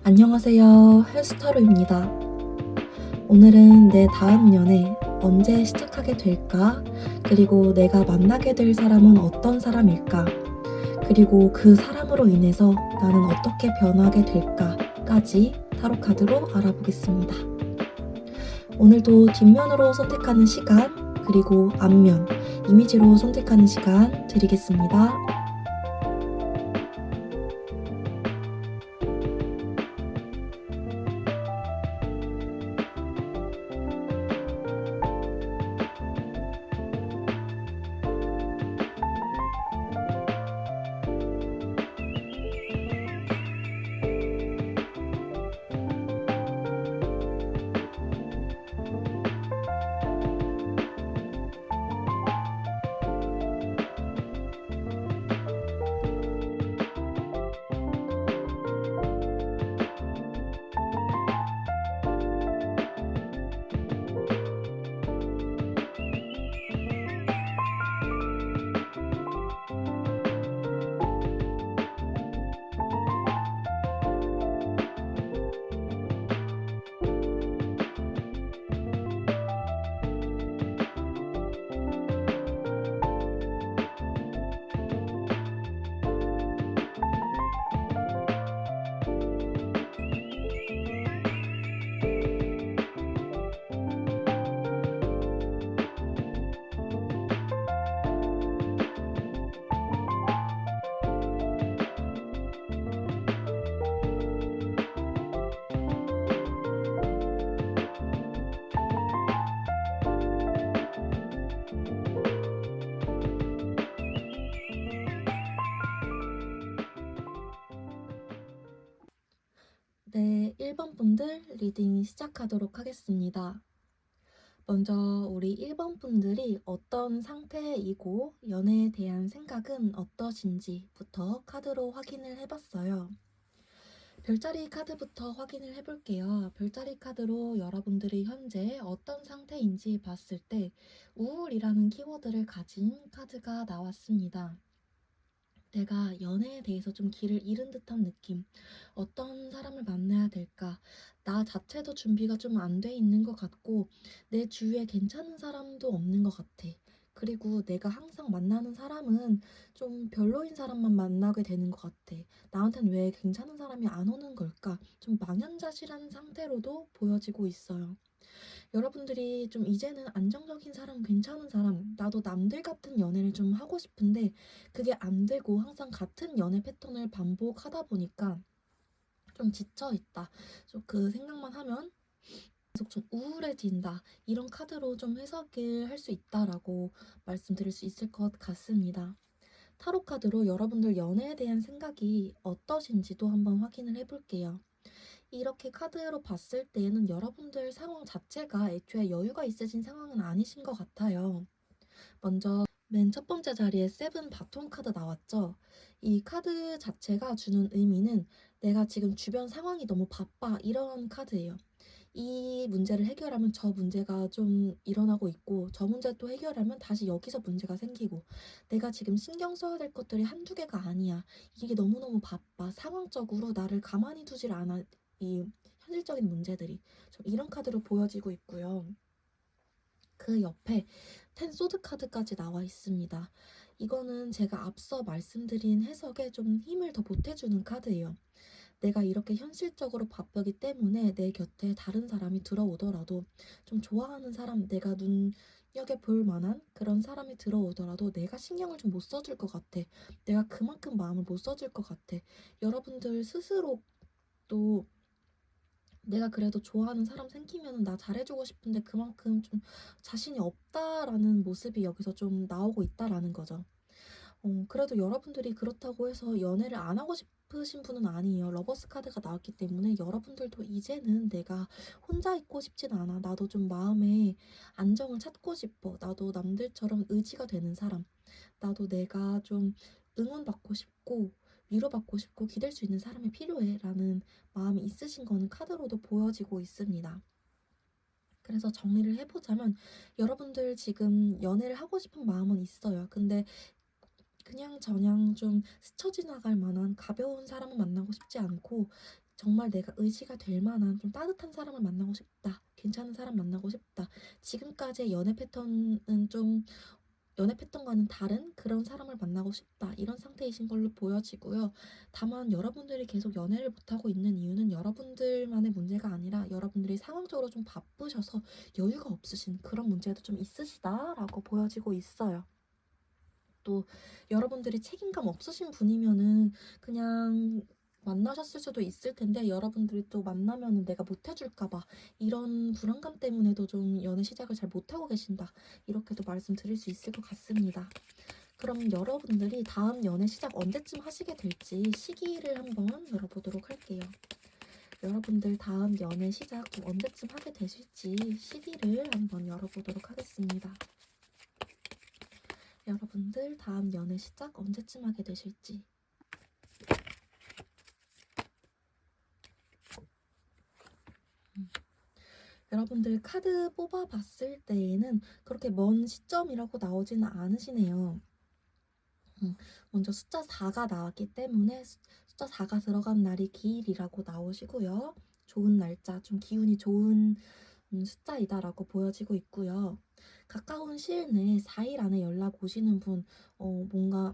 안녕하세요. 헬스타로입니다. 오늘은 내 다음 연애 언제 시작하게 될까? 그리고 내가 만나게 될 사람은 어떤 사람일까? 그리고 그 사람으로 인해서 나는 어떻게 변하게 될까?까지 타로 카드로 알아보겠습니다. 오늘도 뒷면으로 선택하는 시간, 그리고 앞면, 이미지로 선택하는 시간 드리겠습니다. 네, 1번 분들 리딩 시작하도록 하겠습니다. 먼저 우리 1번 분들이 어떤 상태이고 연애에 대한 생각은 어떠신지부터 카드로 확인을 해봤어요. 별자리 카드부터 확인을 해볼게요. 별자리 카드로 여러분들이 현재 어떤 상태인지 봤을 때 우울이라는 키워드를 가진 카드가 나왔습니다. 내가 연애에 대해서 좀 길을 잃은 듯한 느낌. 어떤 사람을 만나야 될까? 나 자체도 준비가 좀 안 돼 있는 것 같고, 내 주위에 괜찮은 사람도 없는 것 같아. 그리고 내가 항상 만나는 사람은 좀 별로인 사람만 만나게 되는 것 같아. 나한텐 왜 괜찮은 사람이 안 오는 걸까? 좀 망연자실한 상태로도 보여지고 있어요. 여러분들이 좀 이제는 안정적인 사람, 괜찮은 사람, 나도 남들 같은 연애를 좀 하고 싶은데 그게 안 되고 항상 같은 연애 패턴을 반복하다 보니까 좀 지쳐있다. 좀 그 생각만 하면 계속 좀 우울해진다. 이런 카드로 좀 해석을 할 수 있다라고 말씀드릴 수 있을 것 같습니다. 타로 카드로 여러분들 연애에 대한 생각이 어떠신지도 한번 확인을 해볼게요. 이렇게 카드로 봤을 때에는 여러분들 상황 자체가 애초에 여유가 있으신 상황은 아니신 것 같아요. 먼저 맨 첫 번째 자리에 세븐 바톤 카드 나왔죠. 이 카드 자체가 주는 의미는 내가 지금 주변 상황이 너무 바빠 이런 카드예요. 이 문제를 해결하면 저 문제가 좀 일어나고 있고 저 문제 또 해결하면 다시 여기서 문제가 생기고 내가 지금 신경 써야 될 것들이 한두 개가 아니야. 이게 너무너무 바빠. 상황적으로 나를 가만히 두질 않아. 이 현실적인 문제들이 좀 이런 카드로 보여지고 있고요. 그 옆에 텐 소드 카드까지 나와 있습니다. 이거는 제가 앞서 말씀드린 해석에 좀 힘을 더 보태주는 카드예요. 내가 이렇게 현실적으로 바쁘기 때문에 내 곁에 다른 사람이 들어오더라도 좀 좋아하는 사람, 내가 눈여겨볼 만한 그런 사람이 들어오더라도 내가 신경을 좀 못 써줄 것 같아. 내가 그만큼 마음을 못 써줄 것 같아. 여러분들 스스로도 내가 그래도 좋아하는 사람 생기면 나 잘해주고 싶은데 그만큼 좀 자신이 없다라는 모습이 여기서 좀 나오고 있다라는 거죠. 그래도 여러분들이 그렇다고 해서 연애를 안 하고 싶으신 분은 아니에요. 러버스 카드가 나왔기 때문에 여러분들도 이제는 내가 혼자 있고 싶진 않아. 나도 좀 마음에 안정을 찾고 싶어. 나도 남들처럼 의지가 되는 사람. 나도 내가 좀 응원받고 싶고 위로받고 싶고 기댈 수 있는 사람이 필요해 라는 마음이 있으신 거는 카드로도 보여지고 있습니다. 그래서 정리를 해보자면 여러분들 지금 연애를 하고 싶은 마음은 있어요. 근데 그냥 저냥 좀 스쳐 지나갈 만한 가벼운 사람을 만나고 싶지 않고 정말 내가 의지가 될 만한 좀 따뜻한 사람을 만나고 싶다. 괜찮은 사람 만나고 싶다. 지금까지의 연애 패턴과는 다른 그런 사람을 만나고 싶다. 이런 상태이신 걸로 보여지고요. 다만 여러분들이 계속 연애를 못하고 있는 이유는 여러분들만의 문제가 아니라 여러분들이 상황적으로 좀 바쁘셔서 여유가 없으신 그런 문제도 좀 있으시다라고 보여지고 있어요. 또 여러분들이 책임감 없으신 분이면은 그냥 만나셨을 수도 있을 텐데 여러분들이 또 만나면은 내가 못 해줄까 봐 이런 불안감 때문에도 좀 연애 시작을 잘 못하고 계신다. 이렇게도 말씀드릴 수 있을 것 같습니다. 그럼 여러분들이 다음 연애 시작 언제쯤 하시게 될지 시기를 한번 열어보도록 할게요. 여러분들 다음 연애 시작 좀 언제쯤 하게 되실지 시기를 한번 열어보도록 하겠습니다. 여러분들 다음 연애 시작 언제쯤 하게 되실지. 여러분들 카드 뽑아봤을 때에는 그렇게 먼 시점이라고 나오지는 않으시네요. 먼저 숫자 4가 나왔기 때문에 숫자 4가 들어간 날이 기일이라고 나오시고요. 좋은 날짜, 좀 기운이 좋은 숫자이다라고 보여지고 있고요. 가까운 시일 내에 4일 안에 연락 오시는 분, 뭔가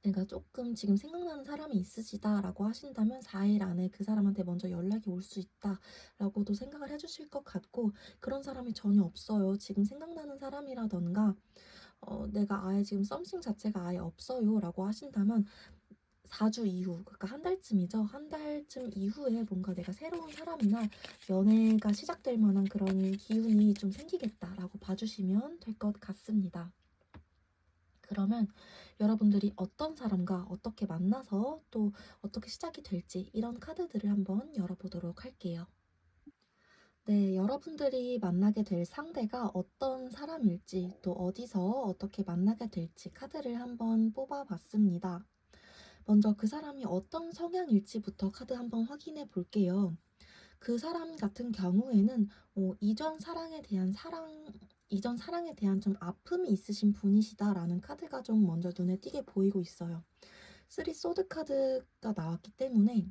내가 조금 지금 생각나는 사람이 있으시다라고 하신다면 4일 안에 그 사람한테 먼저 연락이 올 수 있다라고도 생각을 해주실 것 같고, 그런 사람이 전혀 없어요. 지금 생각나는 사람이라던가 내가 아예 지금 썸씽 자체가 아예 없어요 라고 하신다면 4주 이후, 그러니까 한 달쯤이죠. 한 달쯤 이후에 뭔가 내가 새로운 사람이나 연애가 시작될 만한 그런 기운이 좀 생기겠다라고 봐주시면 될 것 같습니다. 그러면 여러분들이 어떤 사람과 어떻게 만나서 또 어떻게 시작이 될지 이런 카드들을 한번 열어보도록 할게요. 네, 여러분들이 만나게 될 상대가 어떤 사람일지 또 어디서 어떻게 만나게 될지 카드를 한번 뽑아봤습니다. 먼저 그 사람이 어떤 성향일지부터 카드 한번 확인해 볼게요. 그 사람 같은 경우에는 이전 사랑에 대한 좀 아픔이 있으신 분이시다라는 카드가 좀 먼저 눈에 띄게 보이고 있어요. 3 소드 카드가 나왔기 때문에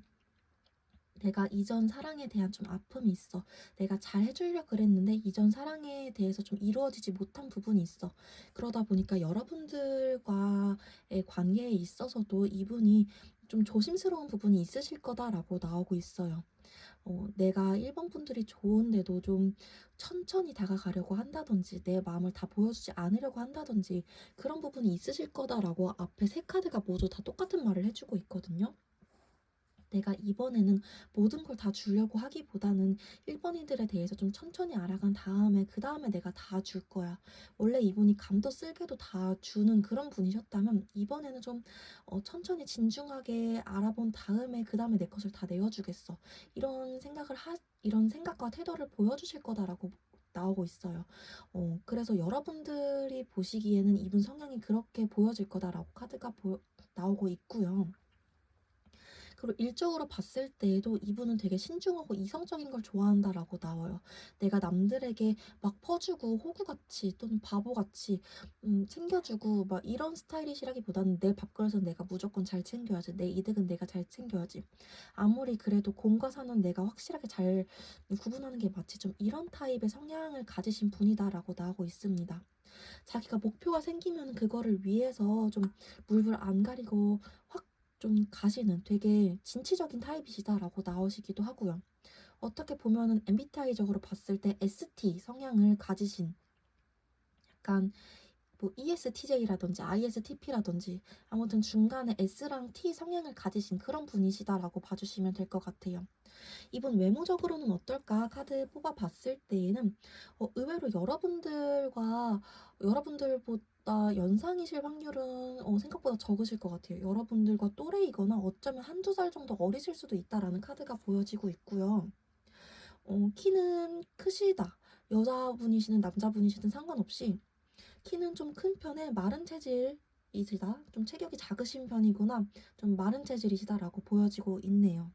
내가 이전 사랑에 대한 좀 아픔이 있어. 내가 잘 해주려고 그랬는데 이전 사랑에 대해서 좀 이루어지지 못한 부분이 있어. 그러다 보니까 여러분들과의 관계에 있어서도 이분이 좀 조심스러운 부분이 있으실 거다라고 나오고 있어요. 내가 1번 분들이 좋은데도 좀 천천히 다가가려고 한다든지 내 마음을 다 보여주지 않으려고 한다든지 그런 부분이 있으실 거다라고 앞에 세 카드가 모두 다 똑같은 말을 해주고 있거든요. 내가 이번에는 모든 걸 다 주려고 하기보다는 1번이들에 대해서 좀 천천히 알아간 다음에 그 다음에 내가 다 줄 거야. 원래 이분이 감도 쓸개도 다 주는 그런 분이셨다면 이번에는 좀 천천히 진중하게 알아본 다음에 그 다음에 내 것을 다 내어주겠어. 이런 생각과 태도를 보여주실 거다라고 나오고 있어요. 그래서 여러분들이 보시기에는 이분 성향이 그렇게 보여질 거다라고 카드가 나오고 있고요. 그리고 일적으로 봤을 때에도 이분은 되게 신중하고 이성적인 걸 좋아한다라고 나와요. 내가 남들에게 막 퍼주고 호구같이 또는 바보같이 챙겨주고 막 이런 스타일이시라기보다는 내 밥그릇은 내가 무조건 잘 챙겨야지. 내 이득은 내가 잘 챙겨야지. 아무리 그래도 공과 사는 내가 확실하게 잘 구분하는 게 맞지. 좀 이런 타입의 성향을 가지신 분이다라고 나오고 있습니다. 자기가 목표가 생기면 그거를 위해서 좀 물불 안 가리고 확 좀 가시는 되게 진취적인 타입이시다라고 나오시기도 하고요. 어떻게 보면은 MBTI적으로 봤을 때 ST 성향을 가지신 약간 뭐 ESTJ라든지 ISTP라든지 아무튼 중간에 S랑 T 성향을 가지신 그런 분이시다라고 봐주시면 될 것 같아요. 이분 외모적으로는 어떨까 카드 뽑아봤을 때에는 의외로 여러분들보다 연상이실 확률은 생각보다 적으실 것 같아요. 여러분들과 또래이거나 어쩌면 한두 살 정도 어리실 수도 있다라는 카드가 보여지고 있고요. 키는 크시다. 여자분이시든 남자분이시든 상관없이 키는 좀 큰 편에 마른 체질이시다. 좀 체격이 작으신 편이거나 좀 마른 체질이시다라고 보여지고 있네요.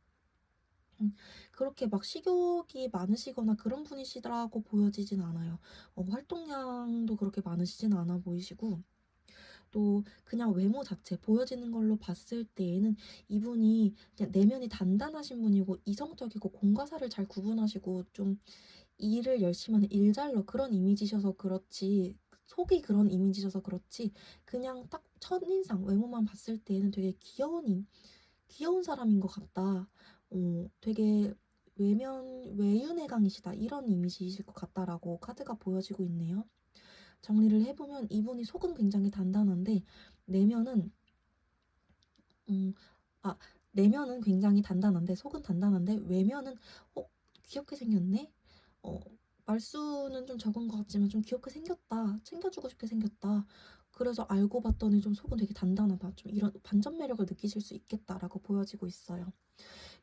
그렇게 막 식욕이 많으시거나 그런 분이시라고 보여지진 않아요. 활동량도 그렇게 많으시진 않아 보이시고 또 그냥 외모 자체 보여지는 걸로 봤을 때에는 이분이 그냥 내면이 단단하신 분이고 이성적이고 공과 사를 잘 구분하시고 좀 일을 열심히 하는 일잘러 그런 이미지셔서 그렇지, 속이 그런 이미지셔서 그렇지, 그냥 딱 첫인상 외모만 봤을 때에는 되게 귀여운 사람인 것 같다. 되게 외윤회강이시다. 이런 이미지이실 것 같다라고 카드가 보여지고 있네요. 정리를 해보면 이분이 속은 굉장히 단단한데 내면은 음, 아, 내면은 굉장히 단단한데 속은 단단한데 외면은 귀엽게 생겼네? 어, 말수는 좀 적은 것 같지만 좀 귀엽게 생겼다. 챙겨주고 싶게 생겼다. 그래서 알고 봤더니 좀 속은 되게 단단하다. 좀 이런 반전 매력을 느끼실 수 있겠다라고 보여지고 있어요.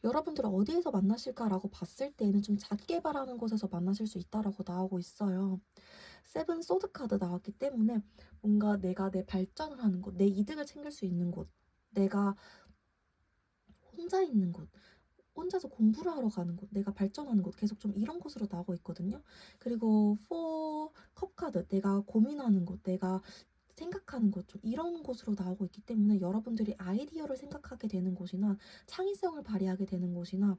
여러분들은 어디에서 만나실까라고 봤을 때에는 좀 자기 개발하는 곳에서 만나실 수 있다라고 나오고 있어요. 세븐 소드 카드 나왔기 때문에 뭔가 내가 내 발전을 하는 곳, 내 이득을 챙길 수 있는 곳, 내가 혼자 있는 곳, 혼자서 공부를 하러 가는 곳, 내가 발전하는 곳, 계속 좀 이런 곳으로 나오고 있거든요. 그리고 4컵 카드, 내가 고민하는 곳, 내가 생각하는 곳, 좀 이런 곳으로 나오고 있기 때문에 여러분들이 아이디어를 생각하게 되는 곳이나 창의성을 발휘하게 되는 곳이나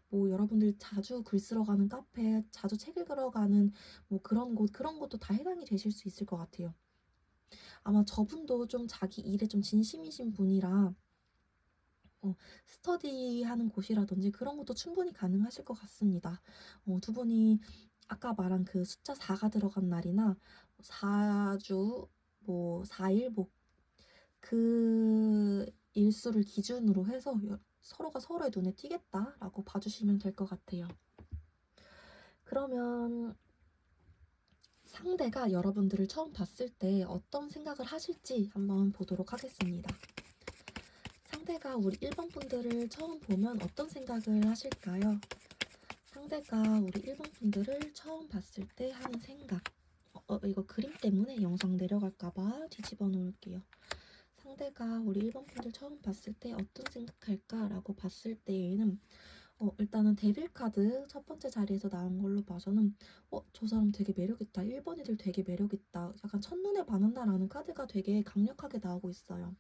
뭐 여러분들 자주 글 쓰러 가는 카페, 자주 책 읽으러 가는 뭐 그런 곳, 그런 것도 다 해당이 되실 수 있을 것 같아요. 아마 저분도 좀 자기 일에 좀 진심이신 분이라 스터디하는 곳이라든지 그런 것도 충분히 가능하실 것 같습니다. 두 분이 아까 말한 그 숫자 4가 들어간 날이나 4주, 뭐 4일, 뭐 그 일수를 기준으로 해서 서로가 서로의 눈에 띄겠다라고 봐주시면 될 것 같아요. 그러면 상대가 여러분들을 처음 봤을 때 어떤 생각을 하실지 한번 보도록 하겠습니다. 상대가 우리 1번 분들을 처음 보면 어떤 생각을 하실까요? 상대가 우리 1번 분들을 처음 봤을 때 하는 생각. 이거 그림 때문에 영상 내려갈까봐 뒤집어 놓을게요. 상대가 우리 1번 분들 처음 봤을 때 어떤 생각할까라고 봤을 때에는 일단은 데빌 카드 첫 번째 자리에서 나온 걸로 봐서는 저 사람 되게 매력있다. 1번 애들 되게 매력있다. 약간 첫눈에 반한다라는 카드가 되게 강력하게 나오고 있어요.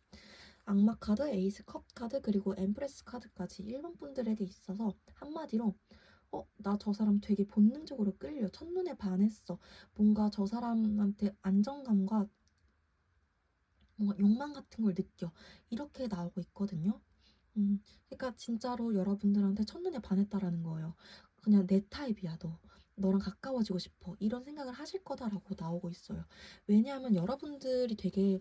악마 카드, 에이스 컵 카드, 그리고 엠프레스 카드까지 1번 분들에게 있어서 한마디로 나 저 사람 되게 본능적으로 끌려. 첫눈에 반했어. 뭔가 저 사람한테 안정감과 뭔가 욕망 같은 걸 느껴. 이렇게 나오고 있거든요. 그러니까 진짜로 여러분들한테 첫눈에 반했다라는 거예요. 그냥 내 타입이야, 너. 너랑 가까워지고 싶어. 이런 생각을 하실 거다라고 나오고 있어요. 왜냐하면 여러분들이 되게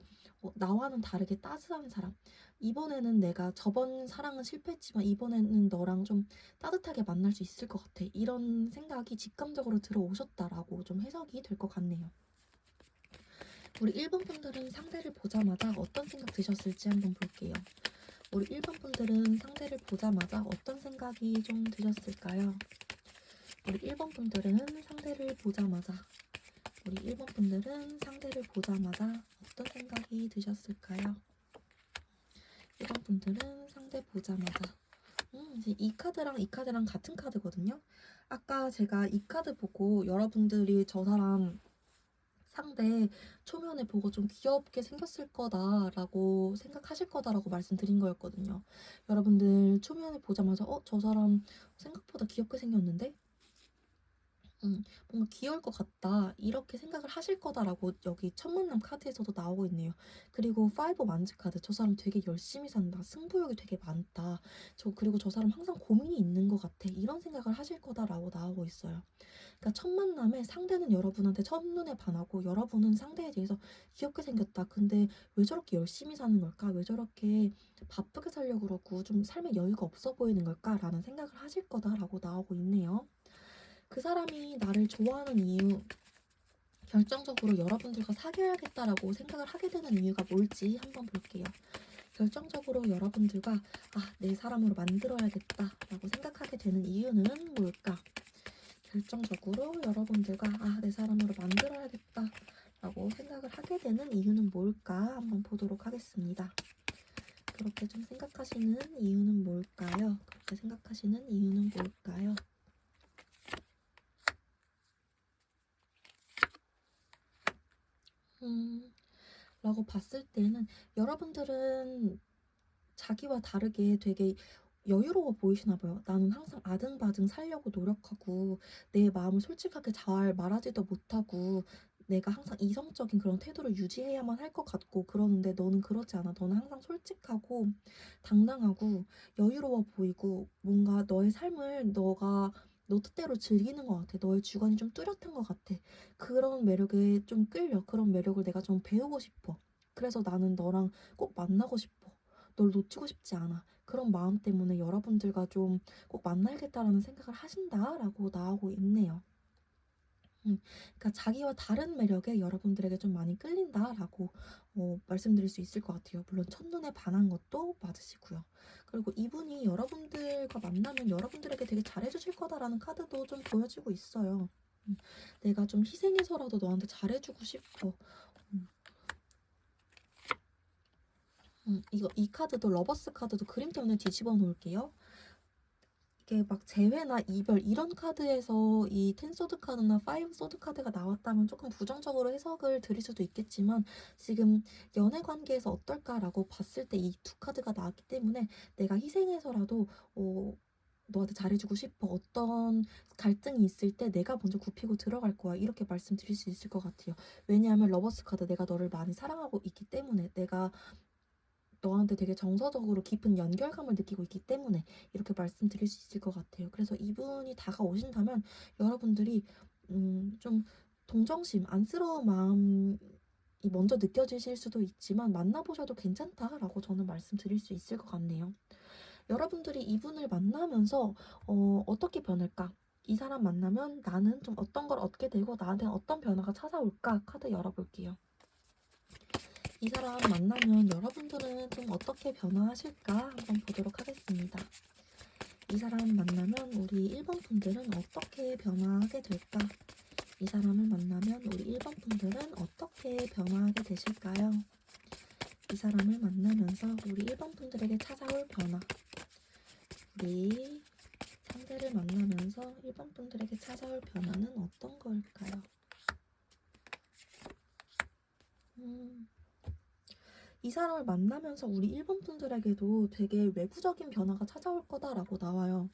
나와는 다르게 따스한 사람. 이번에는 내가 저번 사랑은 실패했지만 이번에는 너랑 좀 따뜻하게 만날 수 있을 것 같아. 이런 생각이 직감적으로 들어오셨다라고 좀 해석이 될 것 같네요. 우리 1번 분들은 상대를 보자마자 어떤 생각 드셨을지 한번 볼게요. 우리 1번 분들은 상대를 보자마자 어떤 생각이 좀 드셨을까요? 우리 1번 분들은 상대를 보자마자 우리 1번 분들은 상대를 보자마자 어떤 생각이 드셨을까요? 1번 분들은 상대 보자마자 이제 이 카드랑 이 카드랑 같은 카드거든요. 아까 제가 이 카드 보고 여러분들이 저 사람 상대 초면에 보고 좀 귀엽게 생겼을 거다라고 생각하실 거다라고 말씀드린 거였거든요. 여러분들 초면에 보자마자 저 사람 생각보다 귀엽게 생겼는데? 뭔가 귀여울 것 같다 이렇게 생각을 하실 거다라고 여기 첫 만남 카드에서도 나오고 있네요. 그리고 5 만즈 카드, 저 사람 되게 열심히 산다, 승부욕이 되게 많다, 그리고 저 사람 항상 고민이 있는 것 같아, 이런 생각을 하실 거다라고 나오고 있어요. 그러니까 첫 만남에 상대는 여러분한테 첫눈에 반하고 여러분은 상대에 대해서 귀엽게 생겼다, 근데 왜 저렇게 열심히 사는 걸까, 왜 저렇게 바쁘게 살려고 그러고 좀 삶에 여유가 없어 보이는 걸까 라는 생각을 하실 거다라고 나오고 있네요. 그 사람이 나를 좋아하는 이유, 결정적으로 여러분들과 사귀어야겠다라고 생각을 하게 되는 이유가 뭘지 한번 볼게요. 결정적으로 여러분들과 내 사람으로 만들어야겠다라고 생각하게 되는 이유는 뭘까? 결정적으로 여러분들과 내 사람으로 만들어야겠다라고 생각을 하게 되는 이유는 뭘까? 한번 보도록 하겠습니다. 그렇게 좀 생각하시는 이유는 뭘까요? 그렇게 생각하시는 이유는 뭘까요? 라고 봤을 때는 여러분들은 자기와 다르게 되게 여유로워 보이시나 봐요. 나는 항상 아등바등 살려고 노력하고 내 마음을 솔직하게 잘 말하지도 못하고 내가 항상 이성적인 그런 태도를 유지해야만 할 것 같고 그러는데 너는 그렇지 않아. 너는 항상 솔직하고 당당하고 여유로워 보이고 뭔가 너의 삶을 너가 너 뜻대로 즐기는 것 같아. 너의 주관이 좀 뚜렷한 것 같아. 그런 매력에 좀 끌려. 그런 매력을 내가 좀 배우고 싶어. 그래서 나는 너랑 꼭 만나고 싶어. 널 놓치고 싶지 않아. 그런 마음 때문에 여러분들과 좀 꼭 만나야겠다라는 생각을 하신다라고 나오고 있네요. 그러니까 자기와 다른 매력에 여러분들에게 좀 많이 끌린다라고 말씀드릴 수 있을 것 같아요. 물론 첫눈에 반한 것도 맞으시고요. 그리고 이분이 여러분들과 만나면 여러분들에게 되게 잘해주실 거다라는 카드도 좀 보여지고 있어요. 내가 좀 희생해서라도 너한테 잘해주고 싶어. 음, 이 카드도 러버스 카드도 그림 때문에 뒤집어 놓을게요. 이게 막 재회나 이별 이런 카드에서 이 텐 소드 카드나 파이브 소드 카드가 나왔다면 조금 부정적으로 해석을 드릴 수도 있겠지만 지금 연애 관계에서 어떨까라고 봤을 때 이 두 카드가 나왔기 때문에 내가 희생해서라도 너한테 잘해주고 싶어. 어떤 갈등이 있을 때 내가 먼저 굽히고 들어갈 거야. 이렇게 말씀드릴 수 있을 것 같아요. 왜냐하면 러버스 카드 내가 너를 많이 사랑하고 있기 때문에 내가 너한테 되게 정서적으로 깊은 연결감을 느끼고 있기 때문에 이렇게 말씀드릴 수 있을 것 같아요. 그래서 이분이 다가오신다면 여러분들이 좀 동정심, 안쓰러운 마음이 먼저 느껴지실 수도 있지만 만나보셔도 괜찮다라고 저는 말씀드릴 수 있을 것 같네요. 여러분들이 이분을 만나면서 어떻게 변할까? 이 사람 만나면 나는 좀 어떤 걸 얻게 되고 나한테 어떤 변화가 찾아올까? 카드 열어볼게요. 이 사람 만나면 여러분들은 좀 어떻게 변화하실까 한번 보도록 하겠습니다. 이 사람 만나면 우리 1번 분들은 어떻게 변화하게 될까? 이 사람을 만나면 우리 1번 분들은 어떻게 변화하게 되실까요? 이 사람을 만나면서 우리 1번 분들에게 찾아올 변화. 우리 상대를 만나면서 1번 분들에게 찾아올 변화는 어떤 걸까요? 이 사람을 만나면서 우리 1번 분들에게도 되게 외부적인 변화가 찾아올 거다라고 나와요.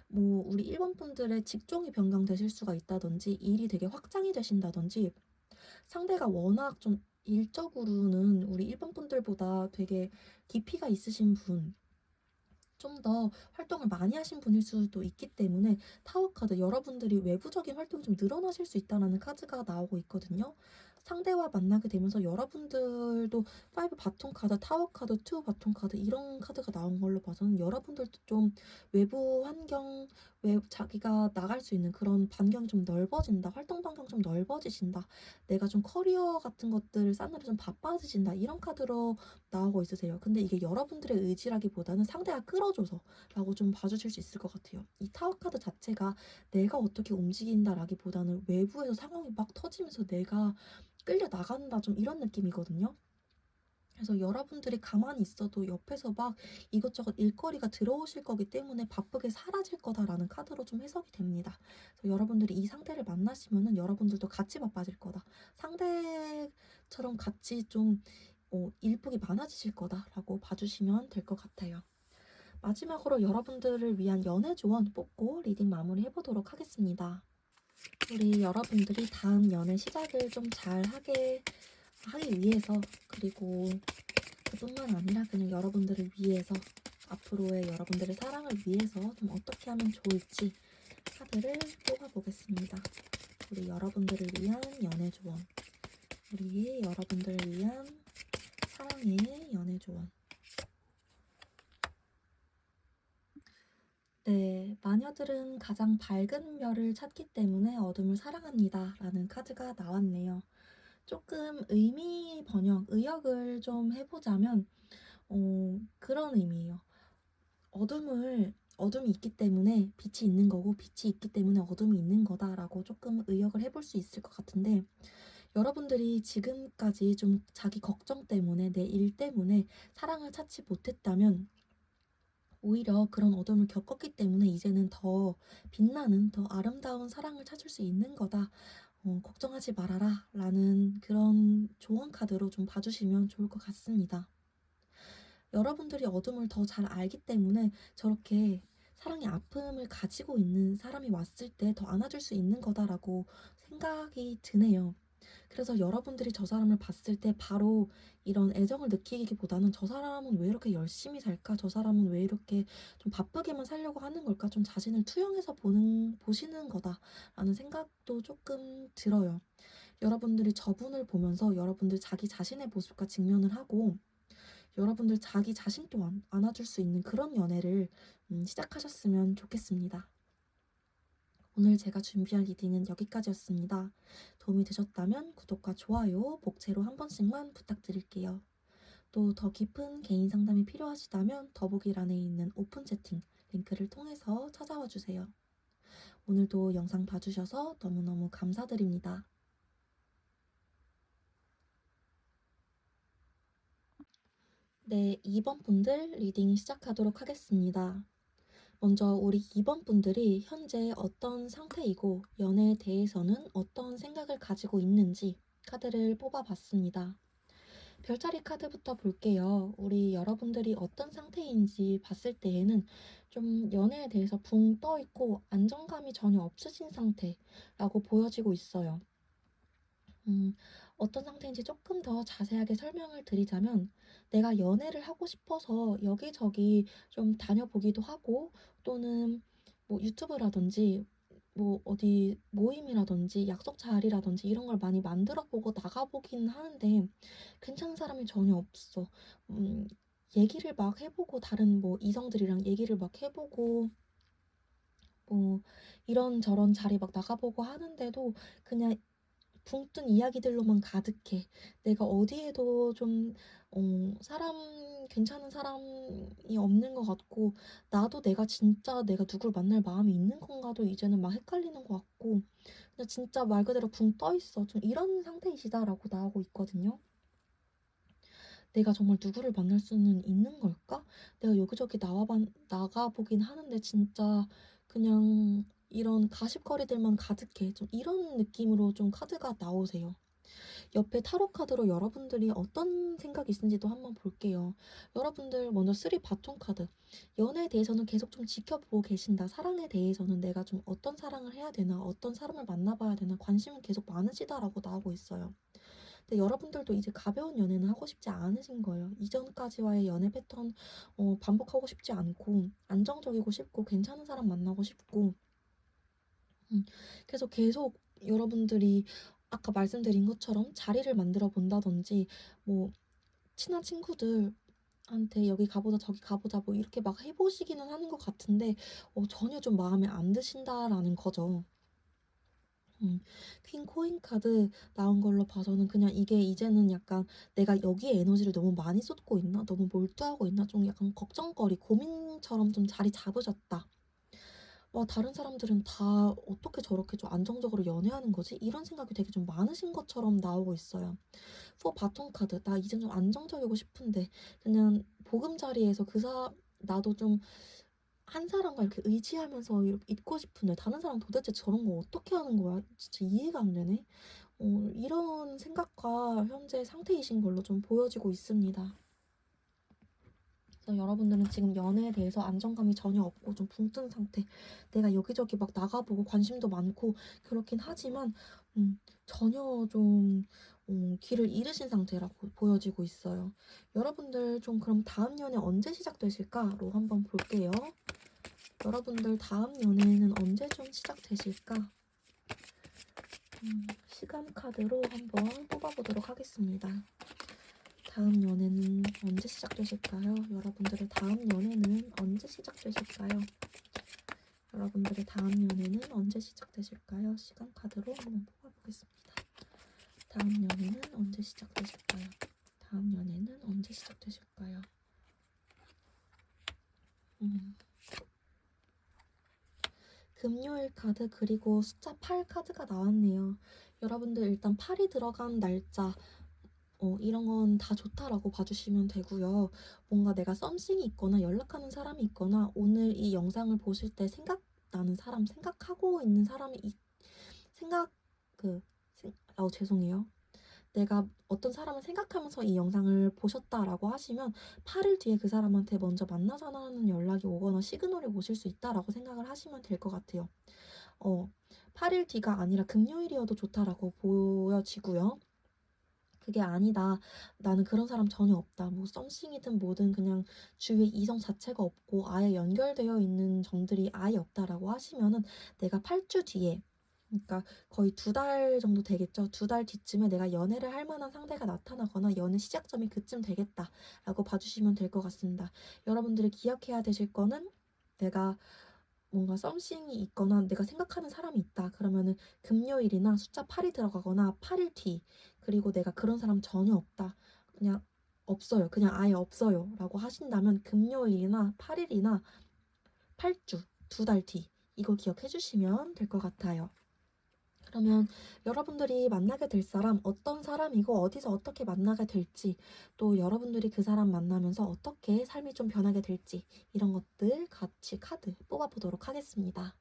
뭐 우리 1번 분들의 직종이 변경되실 수가 있다든지 일이 되게 확장이 되신다든지 상대가 워낙 좀 일적으로는 우리 1번 분들보다 되게 깊이가 있으신 분, 좀 더 활동을 많이 하신 분일 수도 있기 때문에 타워 카드 여러분들이 외부적인 활동이 좀 늘어나실 수 있다는 카드가 나오고 있거든요. 상대와 만나게 되면서 여러분들도 5 바톤 카드, 타워 카드, 2 바톤 카드 이런 카드가 나온 걸로 봐서는 여러분들도 좀 외부 환경, 자기가 나갈 수 있는 그런 반경이 좀 넓어진다. 활동 반경 좀 넓어지신다. 내가 좀 커리어 같은 것들을 쌓느라 좀 바빠지신다. 이런 카드로 나오고 있으세요. 근데 이게 여러분들의 의지라기보다는 상대가 끌어줘서라고 좀 봐주실 수 있을 것 같아요. 이 타워 카드 자체가 내가 어떻게 움직인다라기보다는 외부에서 상황이 막 터지면서 내가 끌려 나간다 좀 이런 느낌이거든요. 그래서 여러분들이 가만히 있어도 옆에서 막 이것저것 일거리가 들어오실 거기 때문에 바쁘게 사라질 거다라는 카드로 좀 해석이 됩니다. 그래서 여러분들이 이 상대를 만나시면은 여러분들도 같이 바빠질 거다. 상대처럼 같이 좀 일복이 많아지실 거다라고 봐주시면 될 것 같아요. 마지막으로 여러분들을 위한 연애 조언 뽑고 리딩 마무리 해보도록 하겠습니다. 우리 여러분들이 다음 연애 시작을 좀 잘 하기 위해서 그리고 그뿐만 아니라 그냥 여러분들을 위해서 앞으로의 여러분들의 사랑을 위해서 좀 어떻게 하면 좋을지 카드를 뽑아보겠습니다. 우리 여러분들을 위한 연애 조언, 우리 여러분들을 위한 사랑의 연애 조언. 네, 마녀들은 가장 밝은 별을 찾기 때문에 어둠을 사랑합니다. 라는 카드가 나왔네요. 조금 의미 번역, 의역을 좀 해보자면, 그런 의미예요. 어둠이 있기 때문에 빛이 있는 거고, 빛이 있기 때문에 어둠이 있는 거다라고 조금 의역을 해볼 수 있을 것 같은데, 여러분들이 지금까지 좀 자기 걱정 때문에, 내 일 때문에 사랑을 찾지 못했다면, 오히려 그런 어둠을 겪었기 때문에 이제는 더 빛나는, 더 아름다운 사랑을 찾을 수 있는 거다. 걱정하지 말아라 라는 그런 조언 카드로 좀 봐주시면 좋을 것 같습니다. 여러분들이 어둠을 더 잘 알기 때문에 저렇게 사랑의 아픔을 가지고 있는 사람이 왔을 때 더 안아줄 수 있는 거다라고 생각이 드네요. 그래서 여러분들이 저 사람을 봤을 때 바로 이런 애정을 느끼기보다는 '저 사람은 왜 이렇게 열심히 살까? 저 사람은 왜 이렇게 좀 바쁘게만 살려고 하는 걸까?' 좀 자신을 투영해서 보시는 거다라는 생각도 조금 들어요. 여러분들이 저분을 보면서 여러분들 자기 자신의 모습과 직면을 하고 여러분들 자기 자신 또한 안아줄 수 있는 그런 연애를 시작하셨으면 좋겠습니다. 오늘 제가 준비한 리딩은 여기까지였습니다. 도움이 되셨다면 구독과 좋아요, 복채로 한 번씩만 부탁드릴게요. 또 더 깊은 개인 상담이 필요하시다면 더보기란에 있는 오픈 채팅 링크를 통해서 찾아와 주세요. 오늘도 영상 봐주셔서 너무너무 감사드립니다. 네, 2번 분들 리딩 시작하도록 하겠습니다. 먼저 우리 2번 분들이 현재 어떤 상태이고 연애에 대해서는 어떤 생각을 가지고 있는지 카드를 뽑아봤습니다. 별자리 카드부터 볼게요. 우리 여러분들이 어떤 상태인지 봤을 때에는 좀 연애에 대해서 붕 떠 있고 안정감이 전혀 없으신 상태라고 보여지고 있어요. 어떤 상태인지 조금 더 자세하게 설명을 드리자면 내가 연애를 하고 싶어서 여기저기 좀 다녀보기도 하고 또는 뭐 유튜브라든지 뭐 어디 모임이라든지 약속 자리라든지 이런 걸 많이 만들어 보고 나가보긴 하는데 괜찮은 사람이 전혀 없어. 얘기를 막 해보고 다른 뭐 이성들이랑 얘기를 막 해보고 뭐 이런저런 자리 막 나가보고 하는데도 그냥 붕 뜬 이야기들로만 가득해. 내가 어디에도 좀 사람 괜찮은 사람이 없는 것 같고 나도 내가 진짜 내가 누굴 만날 마음이 있는 건가도 이제는 막 헷갈리는 것 같고 근데 진짜 말 그대로 붕 떠 있어. 좀 이런 상태이시다라고 나오고 있거든요. 내가 정말 누구를 만날 수는 있는 걸까? 내가 여기저기 나가보긴 하는데 진짜 그냥 이런 가십거리들만 가득해. 좀 이런 느낌으로 좀 카드가 나오세요. 옆에 타로 카드로 여러분들이 어떤 생각이 있는지도 한번 볼게요. 여러분들 먼저 3 바톤 카드. 연애에 대해서는 계속 좀 지켜보고 계신다. 사랑에 대해서는 내가 좀 어떤 사랑을 해야 되나, 어떤 사람을 만나봐야 되나, 관심은 계속 많으시다라고 나오고 있어요. 근데 여러분들도 이제 가벼운 연애는 하고 싶지 않으신 거예요. 이전까지와의 연애 패턴 반복하고 싶지 않고 안정적이고 싶고 괜찮은 사람 만나고 싶고 그래서 계속 여러분들이 아까 말씀드린 것처럼 자리를 만들어 본다든지 뭐 친한 친구들한테 여기 가보자 저기 가보자 뭐 이렇게 막 해보시기는 하는 것 같은데 전혀 좀 마음에 안 드신다라는 거죠. 퀸 코인 카드 나온 걸로 봐서는 그냥 이게 이제는 약간 '내가 여기에 에너지를 너무 많이 쏟고 있나? 너무 몰두하고 있나?' 좀 약간 걱정거리, 고민처럼 좀 자리 잡으셨다. '와 다른 사람들은 다 어떻게 저렇게 좀 안정적으로 연애하는 거지?' 이런 생각이 되게 좀 많으신 것처럼 나오고 있어요. 4 바톤 카드 '나 이젠 좀 안정적이고 싶은데 그냥 보금자리에서 나도 좀 한 사람과 이렇게 의지하면서 이렇게 있고 싶은데 다른 사람 도대체 저런 거 어떻게 하는 거야? 진짜 이해가 안 되네.' 이런 생각과 현재 상태이신 걸로 좀 보여지고 있습니다. 그래서 여러분들은 지금 연애에 대해서 안정감이 전혀 없고 좀 붕 뜬 상태. 내가 여기저기 막 나가보고 관심도 많고 그렇긴 하지만 전혀 좀 길을 잃으신 상태라고 보여지고 있어요. 여러분들 좀 그럼 다음 연애 언제 시작되실까로 한번 볼게요. 여러분들 다음 연애는 언제 좀 시작되실까? 시간 카드로 한번 뽑아보도록 하겠습니다. 다음 연애는 언제 시작되실까요? 여러분들의 다음 연애는 언제 시작되실까요? 여러분들의 다음 연애는 언제 시작되실까요? 시간 카드로 한번 뽑아보겠습니다. 다음 연애는 언제 시작되실까요? 다음 연애는 언제 시작되실까요? 금요일 카드 그리고 숫자 8 카드가 나왔네요. 여러분들 일단 8이 들어간 날짜 이런 건 다 좋다라고 봐주시면 되고요. 뭔가 내가 썸씽이 있거나 연락하는 사람이 있거나 오늘 이 영상을 보실 때 생각나는 사람, 생각하고 있는 사람이 생각 그 죄송해요. 내가 어떤 사람을 생각하면서 이 영상을 보셨다라고 하시면 8일 뒤에 그 사람한테 먼저 만나자는 연락이 오거나 시그널이 오실 수 있다라고 생각을 하시면 될 것 같아요. 어, 8일 뒤가 아니라 금요일이어도 좋다라고 보여지고요. 그게 아니다. 나는 그런 사람 전혀 없다. 뭐 썸씽이든 뭐든 그냥 주위에 이성 자체가 없고 아예 연결되어 있는 점들이 아예 없다라고 하시면은 내가 8주 뒤에, 그러니까 거의 2달 정도 되겠죠. 2달 뒤쯤에 내가 연애를 할 만한 상대가 나타나거나 연애 시작점이 그쯤 되겠다라고 봐주시면 될 것 같습니다. 여러분들이 기억해야 되실 거는 내가 뭔가 썸씽이 있거나 내가 생각하는 사람이 있다. 그러면은 금요일이나 숫자 8이 들어가거나 8일 뒤, 그리고 내가 그런 사람 전혀 없다. 그냥 없어요. 그냥 아예 없어요. 라고 하신다면 금요일이나 8일이나 8주, 2달 뒤, 이거 기억해 주시면 될 것 같아요. 그러면 여러분들이 만나게 될 사람, 어떤 사람이고 어디서 어떻게 만나게 될지, 또 여러분들이 그 사람 만나면서 어떻게 삶이 좀 변하게 될지, 이런 것들 같이 카드 뽑아보도록 하겠습니다.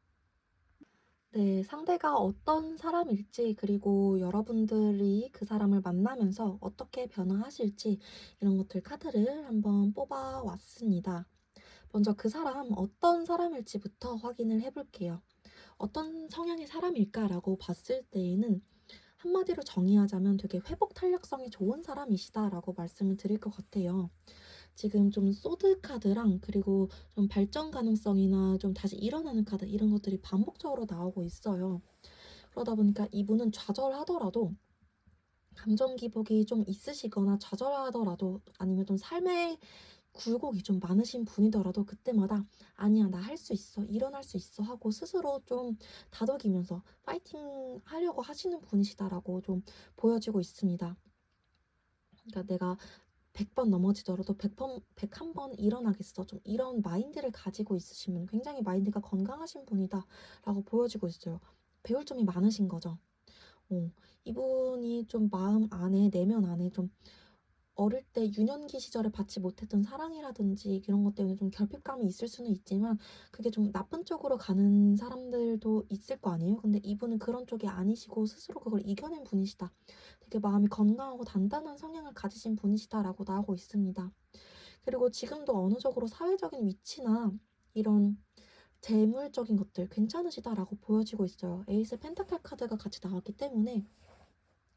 네, 상대가 어떤 사람일지, 그리고 여러분들이 그 사람을 만나면서 어떻게 변화하실지, 이런 것들 카드를 한번 뽑아왔습니다. 먼저 그 사람 어떤 사람일지부터 확인을 해볼게요. 어떤 성향의 사람일까라고 봤을 때에는 한마디로 정의하자면 되게 회복 탄력성이 좋은 사람이시다라고 말씀을 드릴 것 같아요. 지금 좀 소드 카드랑 그리고 좀 발전 가능성이나 좀 다시 일어나는 카드, 이런 것들이 반복적으로 나오고 있어요. 그러다 보니까 이분은 좌절하더라도, 감정 기복이 좀 있으시거나 좌절하더라도, 아니면 좀 삶의 굴곡이 좀 많으신 분이더라도 그때마다 아니야, 나 할 수 있어, 일어날 수 있어 하고 스스로 좀 다독이면서 파이팅 하려고 하시는 분이시다라고 좀 보여지고 있습니다. 그러니까 내가 100번 넘어지더라도 100번, 101번 일어나겠어. 좀 이런 마인드를 가지고 있으시면 굉장히 마인드가 건강하신 분이다 라고 보여지고 있어요. 배울 점이 많으신 거죠. 이분이 좀 마음 안에, 내면 안에 좀 어릴 때 유년기 시절에 받지 못했던 사랑이라든지 이런 것 때문에 좀 결핍감이 있을 수는 있지만 그게 좀 나쁜 쪽으로 가는 사람들도 있을 거 아니에요? 근데 이분은 그런 쪽이 아니시고 스스로 그걸 이겨낸 분이시다. 되게 마음이 건강하고 단단한 성향을 가지신 분이시다라고 나오고 있습니다. 그리고 지금도 어느 정도 사회적인 위치나 이런 재물적인 것들 괜찮으시다라고 보여지고 있어요. 에이스 펜타클 카드가 같이 나왔기 때문에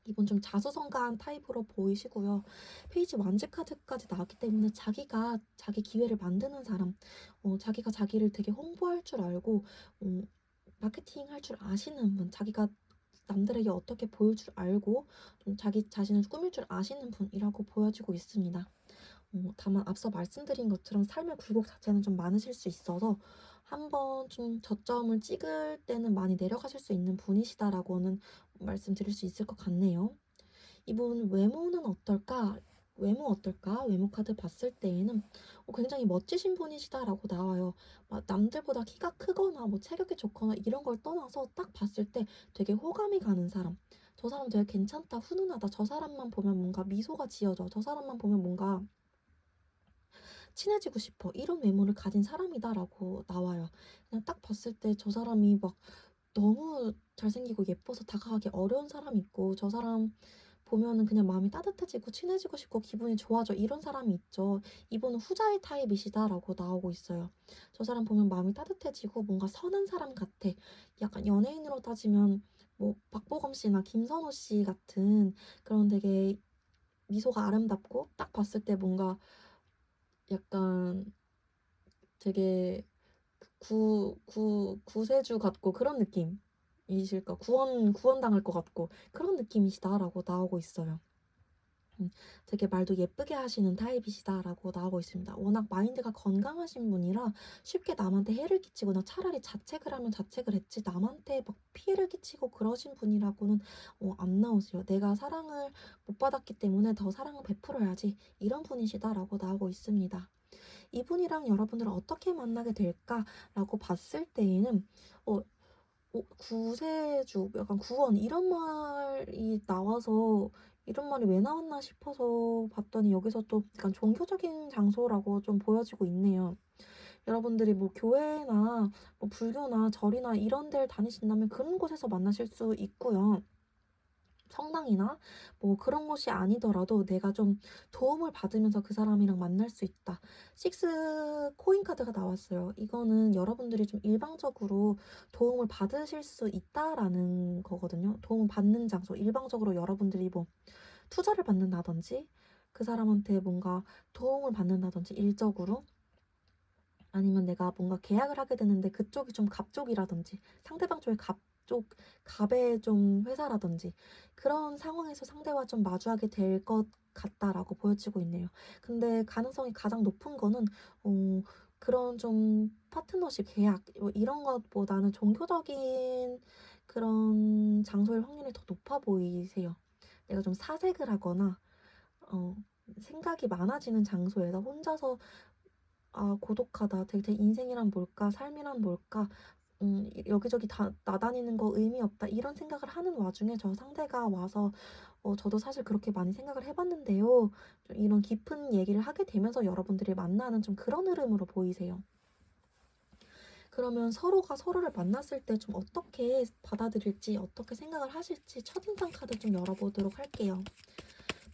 이분 좀 자수성가한 타입으로 보이시고요. 페이지 완즈 카드까지 나왔기 때문에 자기가 자기 기회를 만드는 사람, 자기가 자기를 되게 홍보할 줄 알고, 마케팅 할 줄 아시는 분, 자기가 남들에게 어떻게 보일 줄 알고, 좀 자기 자신을 꾸밀 줄 아시는 분이라고 보여지고 있습니다. 다만 앞서 말씀드린 것처럼 삶의 굴곡 자체는 좀 많으실 수 있어서 한번 좀 저점을 찍을 때는 많이 내려가실 수 있는 분이시다라고는 말씀드릴 수 있을 것 같네요. 이분 외모는 어떨까? 외모 어떨까? 외모 카드 봤을 때에는 굉장히 멋지신 분이시다라고 나와요. 막 남들보다 키가 크거나 뭐 체격이 좋거나 이런 걸 떠나서 딱 봤을 때 되게 호감이 가는 사람. 저 사람 되게 괜찮다, 훈훈하다. 저 사람만 보면 뭔가 미소가 지어져. 저 사람만 보면 뭔가 친해지고 싶어. 이런 외모를 가진 사람이다라고 나와요. 그냥 딱 봤을 때 저 사람이 막 너무 잘생기고 예뻐서 다가가기 어려운 사람이 있고, 저 사람 보면은 그냥 마음이 따뜻해지고 친해지고 싶고 기분이 좋아져, 이런 사람이 있죠. 이분은 후자의 타입이시다라고 나오고 있어요. 저 사람 보면 마음이 따뜻해지고 뭔가 선한 사람 같아. 약간 연예인으로 따지면 뭐 박보검 씨나 김선호 씨 같은 그런 되게 미소가 아름답고 딱 봤을 때 뭔가 약간 되게 구세주 같고 그런 느낌이실까? 구원당할 것 같고 그런 느낌이시다라고 나오고 있어요. 되게 말도 예쁘게 하시는 타입이시다라고 나오고 있습니다. 워낙 마인드가 건강하신 분이라 쉽게 남한테 해를 끼치거나, 차라리 자책을 하면 자책을 했지 남한테 막 피해를 끼치고 그러신 분이라고는 안 나오세요. 내가 사랑을 못 받았기 때문에 더 사랑을 베풀어야지, 이런 분이시다라고 나오고 있습니다. 이분이랑 여러분들은 어떻게 만나게 될까라고 봤을 때에는 구세주, 약간 구원, 이런 말이 나와서 이런 말이 왜 나왔나 싶어서 봤더니 여기서 또 약간 종교적인 장소라고 좀 보여지고 있네요. 여러분들이 뭐 교회나 뭐 불교나 절이나 이런 데를 다니신다면 그런 곳에서 만나실 수 있고요. 성당이나 뭐 그런 곳이 아니더라도 내가 좀 도움을 받으면서 그 사람이랑 만날 수 있다. 식스 코인 카드가 나왔어요. 이거는 여러분들이 좀 일방적으로 도움을 받으실 수 있다라는 거거든요. 도움 받는 장소. 일방적으로 여러분들이 뭐 투자를 받는다든지 그 사람한테 뭔가 도움을 받는다든지 일적으로, 아니면 내가 뭔가 계약을 하게 되는데 그쪽이 좀 갑쪽이라든지 상대방 쪽이 갑쪽, 갑의 좀 회사라든지 그런 상황에서 상대와 좀 마주하게 될 것 같다라고 보여지고 있네요. 근데 가능성이 가장 높은 거는 그런 좀 파트너십 계약 뭐 이런 것보다는 종교적인 그런 장소일 확률이 더 높아 보이세요. 내가 좀 사색을 하거나 어, 생각이 많아지는 장소에서 혼자서 고독하다. 되게 인생이란 뭘까? 삶이란 뭘까? 여기저기 다 나다니는 거 의미 없다. 이런 생각을 하는 와중에 저 상대가 와서 저도 사실 그렇게 많이 생각을 해봤는데요. 좀 이런 깊은 얘기를 하게 되면서 여러분들이 만나는 좀 그런 흐름으로 보이세요. 그러면 서로가 서로를 만났을 때 좀 어떻게 받아들일지, 어떻게 생각을 하실지 첫인상 카드 좀 열어보도록 할게요.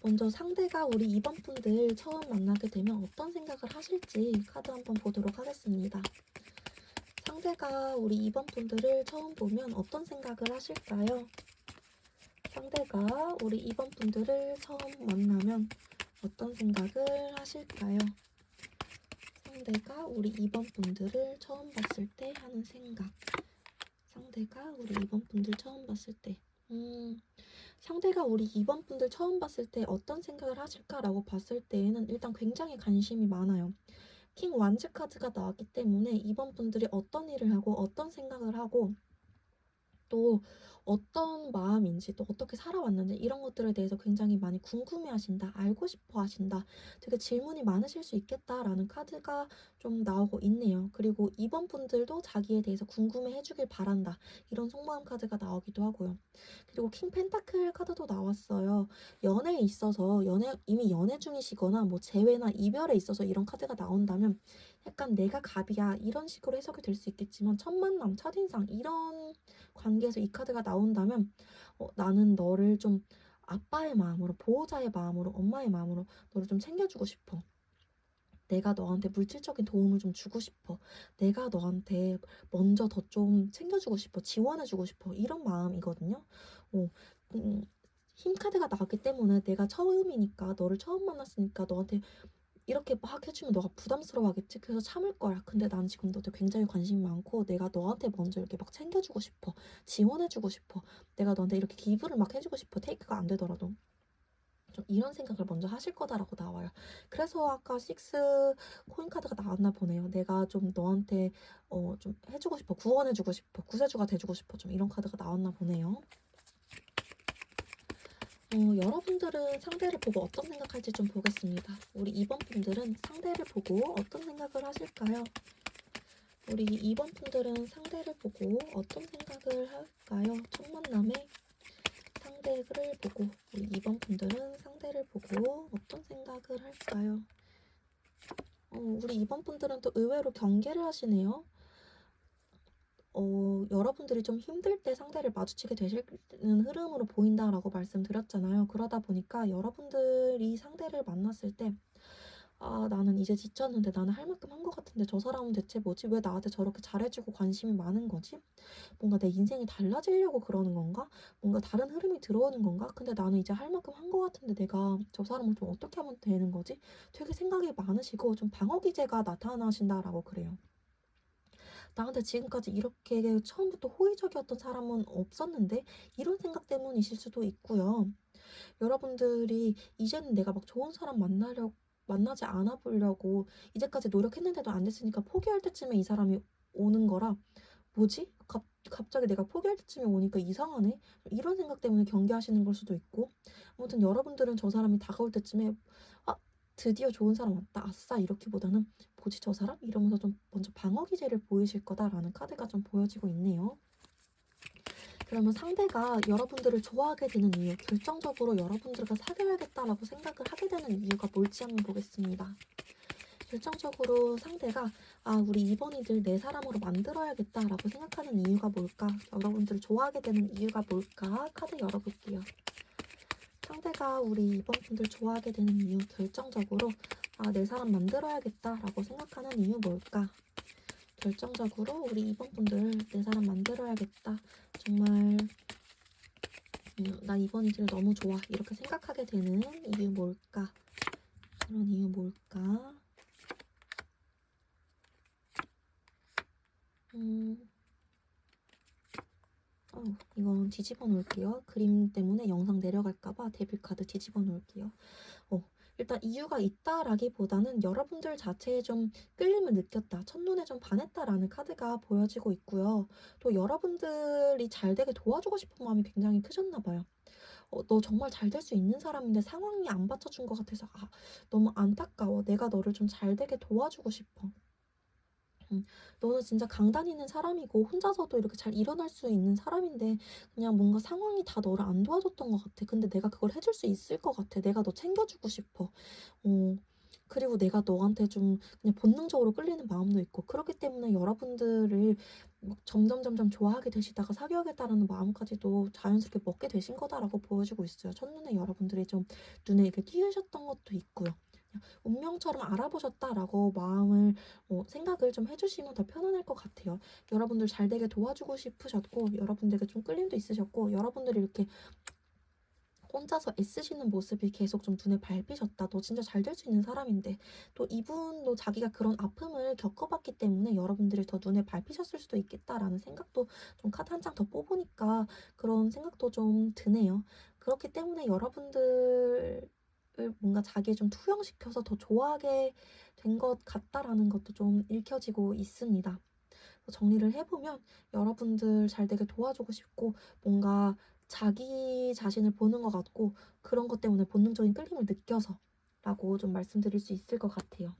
먼저 상대가 우리 이번 분들 처음 만나게 되면 어떤 생각을 하실지 카드 한번 보도록 하겠습니다. 상대가 우리 이번 분들을 처음 보면 어떤 생각을 하실까요? 상대가 우리 이번 분들을 처음 만나면 어떤 생각을 하실까요? 상대가 우리 이번 분들을 처음 봤을 때 하는 생각. 상대가 우리 이번 분들 처음 봤을 때. 상대가 우리 이번 분들 처음 봤을 때 어떤 생각을 하실까라고 봤을 때에는 일단 굉장히 관심이 많아요. 킹 완즈 카드가 나왔기 때문에 이번 분들이 어떤 일을 하고 어떤 생각을 하고 또 어떤 마음인지 또 어떻게 살아왔는지 이런 것들에 대해서 굉장히 많이 궁금해하신다, 알고 싶어 하신다, 되게 질문이 많으실 수 있겠다라는 카드가 좀 나오고 있네요. 그리고 이번 분들도 자기에 대해서 궁금해 해주길 바란다, 이런 속마음 카드가 나오기도 하고요. 그리고 킹 펜타클 카드도 나왔어요. 연애에 있어서 이미 연애 중이시거나 뭐 재회나 이별에 있어서 이런 카드가 나온다면 약간 내가 갑이야 이런 식으로 해석이 될 수 있겠지만 첫 만남, 첫인상 이런 관계에서 이 카드가 나온다면 나는 너를 좀 아빠의 마음으로, 보호자의 마음으로, 엄마의 마음으로 너를 좀 챙겨주고 싶어. 내가 너한테 물질적인 도움을 좀 주고 싶어. 내가 너한테 먼저 더 좀 챙겨주고 싶어. 지원해주고 싶어. 이런 마음이거든요. 어, 힘 카드가 나왔기 때문에 내가 처음이니까, 너를 처음 만났으니까 너한테 이렇게 막 해주면 너가 부담스러워하겠지? 그래서 참을 거야. 근데 난 지금 너한테 굉장히 관심이 많고 내가 너한테 먼저 이렇게 막 챙겨주고 싶어. 지원해주고 싶어. 내가 너한테 이렇게 기부를 막 해주고 싶어. 테이크가 안 되더라도. 좀 이런 생각을 먼저 하실 거다라고 나와요. 그래서 아까 식스 코인 카드가 나왔나 보네요. 내가 좀 너한테 좀 해주고 싶어. 구원해주고 싶어. 구세주가 돼주고 싶어. 좀 이런 카드가 나왔나 보네요. 여러분들은 상대를 보고 어떤 생각할지 좀 보겠습니다. 우리 2번 분들은 상대를 보고 어떤 생각을 하실까요? 우리 2번 분들은 상대를 보고 어떤 생각을 할까요? 첫 만남에 상대를 보고 우리 2번 분들은 상대를 보고 어떤 생각을 할까요? 우리 2번 분들은 또 의외로 경계를 하시네요. 여러분들이 좀 힘들 때 상대를 마주치게 되시는 흐름으로 보인다라고 말씀드렸잖아요. 그러다 보니까 여러분들이 상대를 만났을 때 나는 이제 지쳤는데, 나는 할 만큼 한 것 같은데 저 사람은 대체 뭐지? 왜 나한테 저렇게 잘해주고 관심이 많은 거지? 뭔가 내 인생이 달라지려고 그러는 건가? 뭔가 다른 흐름이 들어오는 건가? 근데 나는 이제 할 만큼 한 것 같은데 내가 저 사람을 좀 어떻게 하면 되는 거지? 되게 생각이 많으시고 좀 방어 기제가 나타나신다라고 그래요. 나한테 지금까지 이렇게 처음부터 호의적이었던 사람은 없었는데, 이런 생각 때문이실 수도 있고요. 여러분들이 이제는 내가 막 좋은 사람 만나지 않아 보려고 이제까지 노력했는데도 안 됐으니까 포기할 때쯤에 이 사람이 오는 거라, 뭐지? 갑자기 내가 포기할 때쯤에 오니까 이상하네? 이런 생각 때문에 경계하시는 걸 수도 있고, 아무튼 여러분들은 저 사람이 다가올 때쯤에 아, 드디어 좋은 사람 왔다. 아싸. 이렇게보다는 뭐지 저 사람? 이러면서 좀 먼저 방어 기제를 보이실 거다라는 카드가 좀 보여지고 있네요. 그러면 상대가 여러분들을 좋아하게 되는 이유, 결정적으로 여러분들과 사귀어야겠다라고 생각을 하게 되는 이유가 뭘지 한번 보겠습니다. 결정적으로 상대가 우리 2번이들 내 사람으로 만들어야겠다라고 생각하는 이유가 뭘까? 여러분들을 좋아하게 되는 이유가 뭘까? 카드 열어볼게요. 상대가 우리 2번 분들 좋아하게 되는 이유, 결정적으로 내 사람 만들어야겠다라고 생각하는 이유 뭘까? 결정적으로 우리 2번 분들 내 사람 만들어야겠다. 정말 나 2번이들 너무 좋아. 이렇게 생각하게 되는 이유 뭘까? 그런 이유 뭘까? 이건 뒤집어 놓을게요. 그림 때문에 영상 내려갈까봐 데빌 카드 뒤집어 놓을게요. 일단 이유가 있다라기보다는 여러분들 자체에 좀 끌림을 느꼈다, 첫눈에 좀 반했다라는 카드가 보여지고 있고요. 또 여러분들이 잘 되게 도와주고 싶은 마음이 굉장히 크셨나 봐요. 너 정말 잘 될 수 있는 사람인데 상황이 안 받쳐준 것 같아서 너무 안타까워. 내가 너를 좀 잘 되게 도와주고 싶어. 너는 진짜 강단 있는 사람이고 혼자서도 이렇게 잘 일어날 수 있는 사람인데 그냥 뭔가 상황이 다 너를 안 도와줬던 것 같아. 근데 내가 그걸 해줄 수 있을 것 같아. 내가 너 챙겨주고 싶어. 그리고 내가 너한테 좀 그냥 본능적으로 끌리는 마음도 있고, 그렇기 때문에 여러분들을 막 점점 좋아하게 되시다가 사귀어야겠다라는 마음까지도 자연스럽게 먹게 되신 거다라고 보여지고 있어요. 첫눈에 여러분들이 좀 눈에 이렇게 띄우셨던 것도 있고요. 운명처럼 알아보셨다라고 마음을 생각을 좀 해주시면 더 편안할 것 같아요. 여러분들 잘 되게 도와주고 싶으셨고, 여러분들에게 좀 끌림도 있으셨고, 여러분들이 이렇게 혼자서 애쓰시는 모습이 계속 좀 눈에 밟히셨다. 너 진짜 잘 될 수 있는 사람인데. 또 이분도 자기가 그런 아픔을 겪어봤기 때문에 여러분들이 더 눈에 밟히셨을 수도 있겠다라는 생각도 좀 카드 한 장 더 뽑으니까 그런 생각도 좀 드네요. 그렇기 때문에 여러분들을 뭔가 자기에 좀 투영시켜서 더 좋아하게 된 것 같다라는 것도 좀 읽혀지고 있습니다. 정리를 해보면 여러분들 잘 되게 도와주고 싶고, 뭔가 자기 자신을 보는 것 같고, 그런 것 때문에 본능적인 끌림을 느껴서 라고 좀 말씀드릴 수 있을 것 같아요.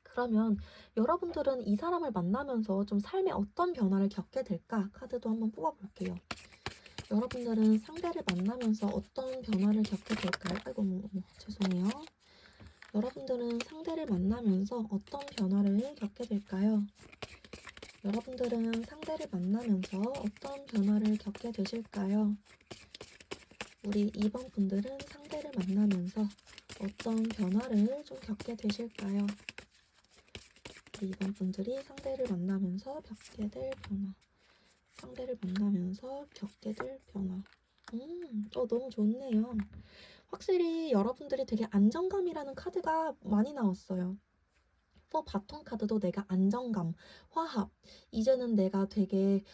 그러면 여러분들은 이 사람을 만나면서 좀 삶에 어떤 변화를 겪게 될까? 카드도 한번 뽑아볼게요. 여러분들은 상대를 만나면서 어떤 변화를 겪게 될까요? 아이고, 죄송해요. 여러분들은 상대를 만나면서 어떤 변화를 겪게 될까요? 여러분들은 상대를 만나면서 어떤 변화를 겪게 되실까요? 우리 2번 분들은 상대를 만나면서 어떤 변화를 좀 겪게 되실까요? 우리 2번 분들이 상대를 만나면서 겪게 될 변화. 상대를 만나면서 겪게 될 변화. 너무 좋네요. 확실히 여러분들이 되게 안정감이라는 카드가 많이 나왔어요. 바톤 카드도 내가 안정감, 화합, 이제는 내가 되게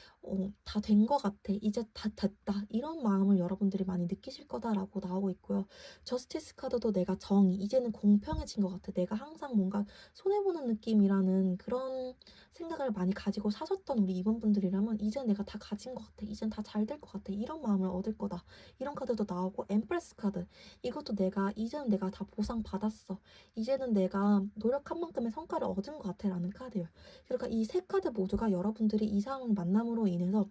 다 된 것 같아, 이제 다 됐다, 이런 마음을 여러분들이 많이 느끼실 거다라고 나오고 있고요. 저스티스 카드도 내가 정의, 이제는 공평해진 것 같아, 내가 항상 뭔가 손해보는 느낌이라는 그런 생각을 많이 가지고 사셨던 우리 2번 분들이라면 이제 내가 다 가진 것 같아, 이젠 다 잘 될 것 같아, 이런 마음을 얻을 거다, 이런 카드도 나오고, 엠프레스 카드, 이것도 이제는 내가 다 보상받았어, 이제는 내가 노력한 만큼의 성과를 얻은 것 같아 라는 카드예요. 그러니까 이 세 카드 모두가 여러분들이 이 사람 만남으로 인해서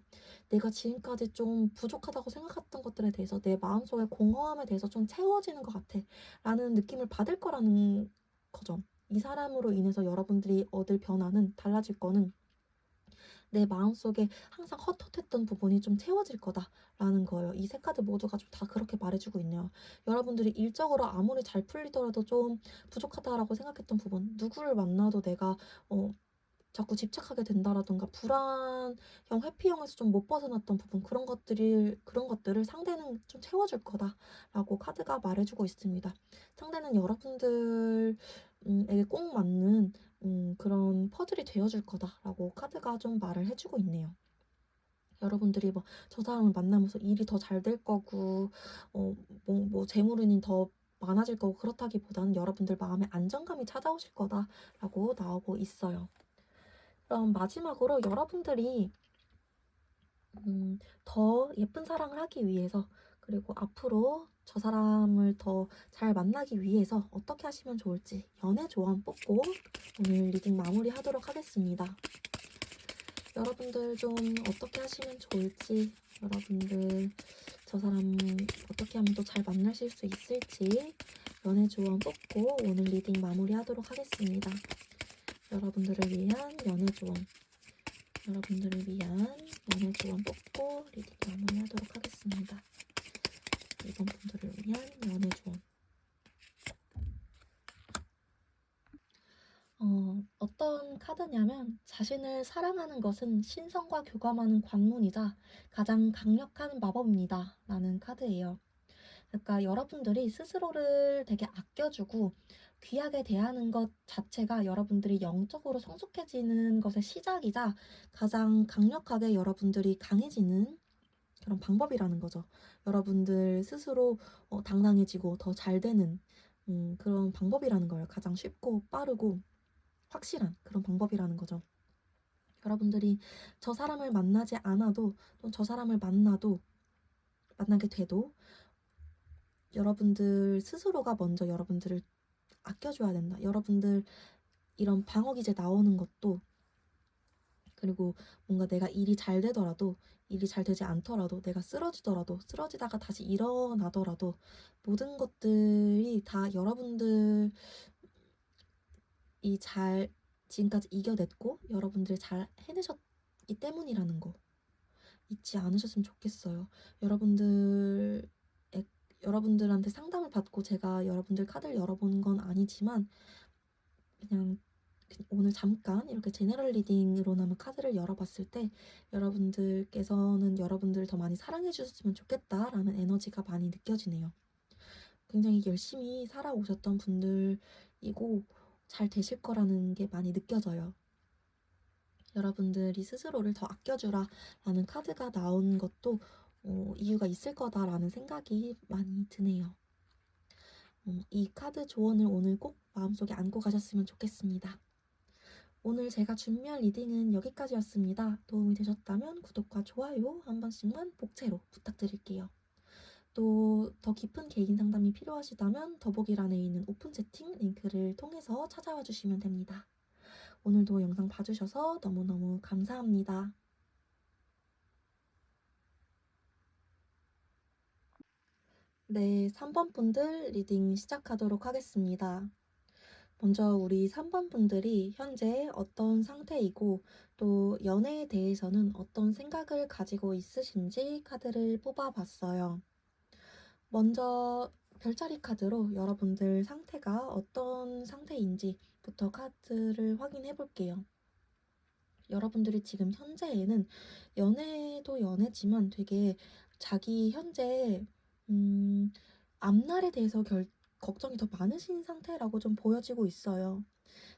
내가 지금까지 좀 부족하다고 생각했던 것들에 대해서 내 마음속의 공허함에 대해서 좀 채워지는 것 같아 라는 느낌을 받을 거라는 거죠. 이 사람으로 인해서 여러분들이 얻을 변화는, 달라질 거는 내 마음속에 항상 헛헛했던 부분이 좀 채워질 거다라는 거예요. 이 세 카드 모두가 좀 다 그렇게 말해주고 있네요. 여러분들이 일적으로 아무리 잘 풀리더라도 좀 부족하다라고 생각했던 부분, 누구를 만나도 내가 자꾸 집착하게 된다라던가 불안형, 회피형에서 좀 못 벗어났던 부분, 그런 것들을 상대는 좀 채워줄 거다라고 카드가 말해주고 있습니다. 상대는 여러분들에게 꼭 맞는 그런 퍼즐이 되어줄 거다라고 카드가 좀 말을 해주고 있네요. 여러분들이 저 사람을 만나면서 일이 더 잘 될 거고, 재물운이 더 많아질 거고, 그렇다기보다는 여러분들 마음에 안정감이 찾아오실 거다라고 나오고 있어요. 그럼 마지막으로 여러분들이 더 예쁜 사랑을 하기 위해서, 그리고 앞으로 저 사람을 더 잘 만나기 위해서 어떻게 하시면 좋을지 연애 조언 뽑고 오늘 리딩 마무리하도록 하겠습니다. 여러분들 좀 어떻게 하시면 좋을지, 여러분들 저 사람 어떻게 하면 또 잘 만나실 수 있을지 연애 조언 뽑고 오늘 리딩 마무리하도록 하겠습니다. 여러분들을 위한 연애 조언. 여러분들을 위한 연애 조언 뽑고 리딩 마무리하도록 하겠습니다. 이번 분들을 위한 연애 조언. 어떤 카드냐면 자신을 사랑하는 것은 신성과 교감하는 관문이자 가장 강력한 마법입니다. 라는 카드예요. 그러니까 여러분들이 스스로를 되게 아껴주고 귀하게 대하는 것 자체가 여러분들이 영적으로 성숙해지는 것의 시작이자 가장 강력하게 여러분들이 강해지는 그런 방법이라는 거죠. 여러분들 스스로 당당해지고 더 잘 되는 그런 방법이라는 거예요. 가장 쉽고 빠르고 확실한 그런 방법이라는 거죠. 여러분들이 저 사람을 만나지 않아도 또 저 사람을 만나게 돼도 여러분들 스스로가 먼저 여러분들을 아껴줘야 된다. 여러분들 이런 방어기제 나오는 것도, 그리고 뭔가 내가 일이 잘 되더라도, 일이 잘 되지 않더라도, 내가 쓰러지더라도, 쓰러지다가 다시 일어나더라도 모든 것들이 다 여러분들이 잘 지금까지 이겨냈고 여러분들이 잘 해내셨기 때문이라는 거 잊지 않으셨으면 좋겠어요. 여러분들한테 상담을 받고 제가 여러분들 카드를 열어본 건 아니지만 그냥 오늘 잠깐 이렇게 제너럴 리딩으로나마 카드를 열어봤을 때 여러분들께서는 여러분들을 더 많이 사랑해 주셨으면 좋겠다라는 에너지가 많이 느껴지네요. 굉장히 열심히 살아오셨던 분들이고 잘 되실 거라는 게 많이 느껴져요. 여러분들이 스스로를 더 아껴주라 라는 카드가 나온 것도 이유가 있을 거다라는 생각이 많이 드네요. 이 카드 조언을 오늘 꼭 마음속에 안고 가셨으면 좋겠습니다. 오늘 제가 준비한 리딩은 여기까지였습니다. 도움이 되셨다면 구독과 좋아요 한 번씩만 복채로 부탁드릴게요. 또 더 깊은 개인 상담이 필요하시다면 더보기란에 있는 오픈 채팅 링크를 통해서 찾아와 주시면 됩니다. 오늘도 영상 봐주셔서 너무너무 감사합니다. 네, 3번 분들 리딩 시작하도록 하겠습니다. 먼저 우리 3번 분들이 현재 어떤 상태이고 또 연애에 대해서는 어떤 생각을 가지고 있으신지 카드를 뽑아봤어요. 먼저 별자리 카드로 여러분들 상태가 어떤 상태인지부터 카드를 확인해 볼게요. 여러분들이 지금 현재에는 연애도 연애지만 되게 자기 현재 앞날에 대해서 걱정이 더 많으신 상태라고 좀 보여지고 있어요.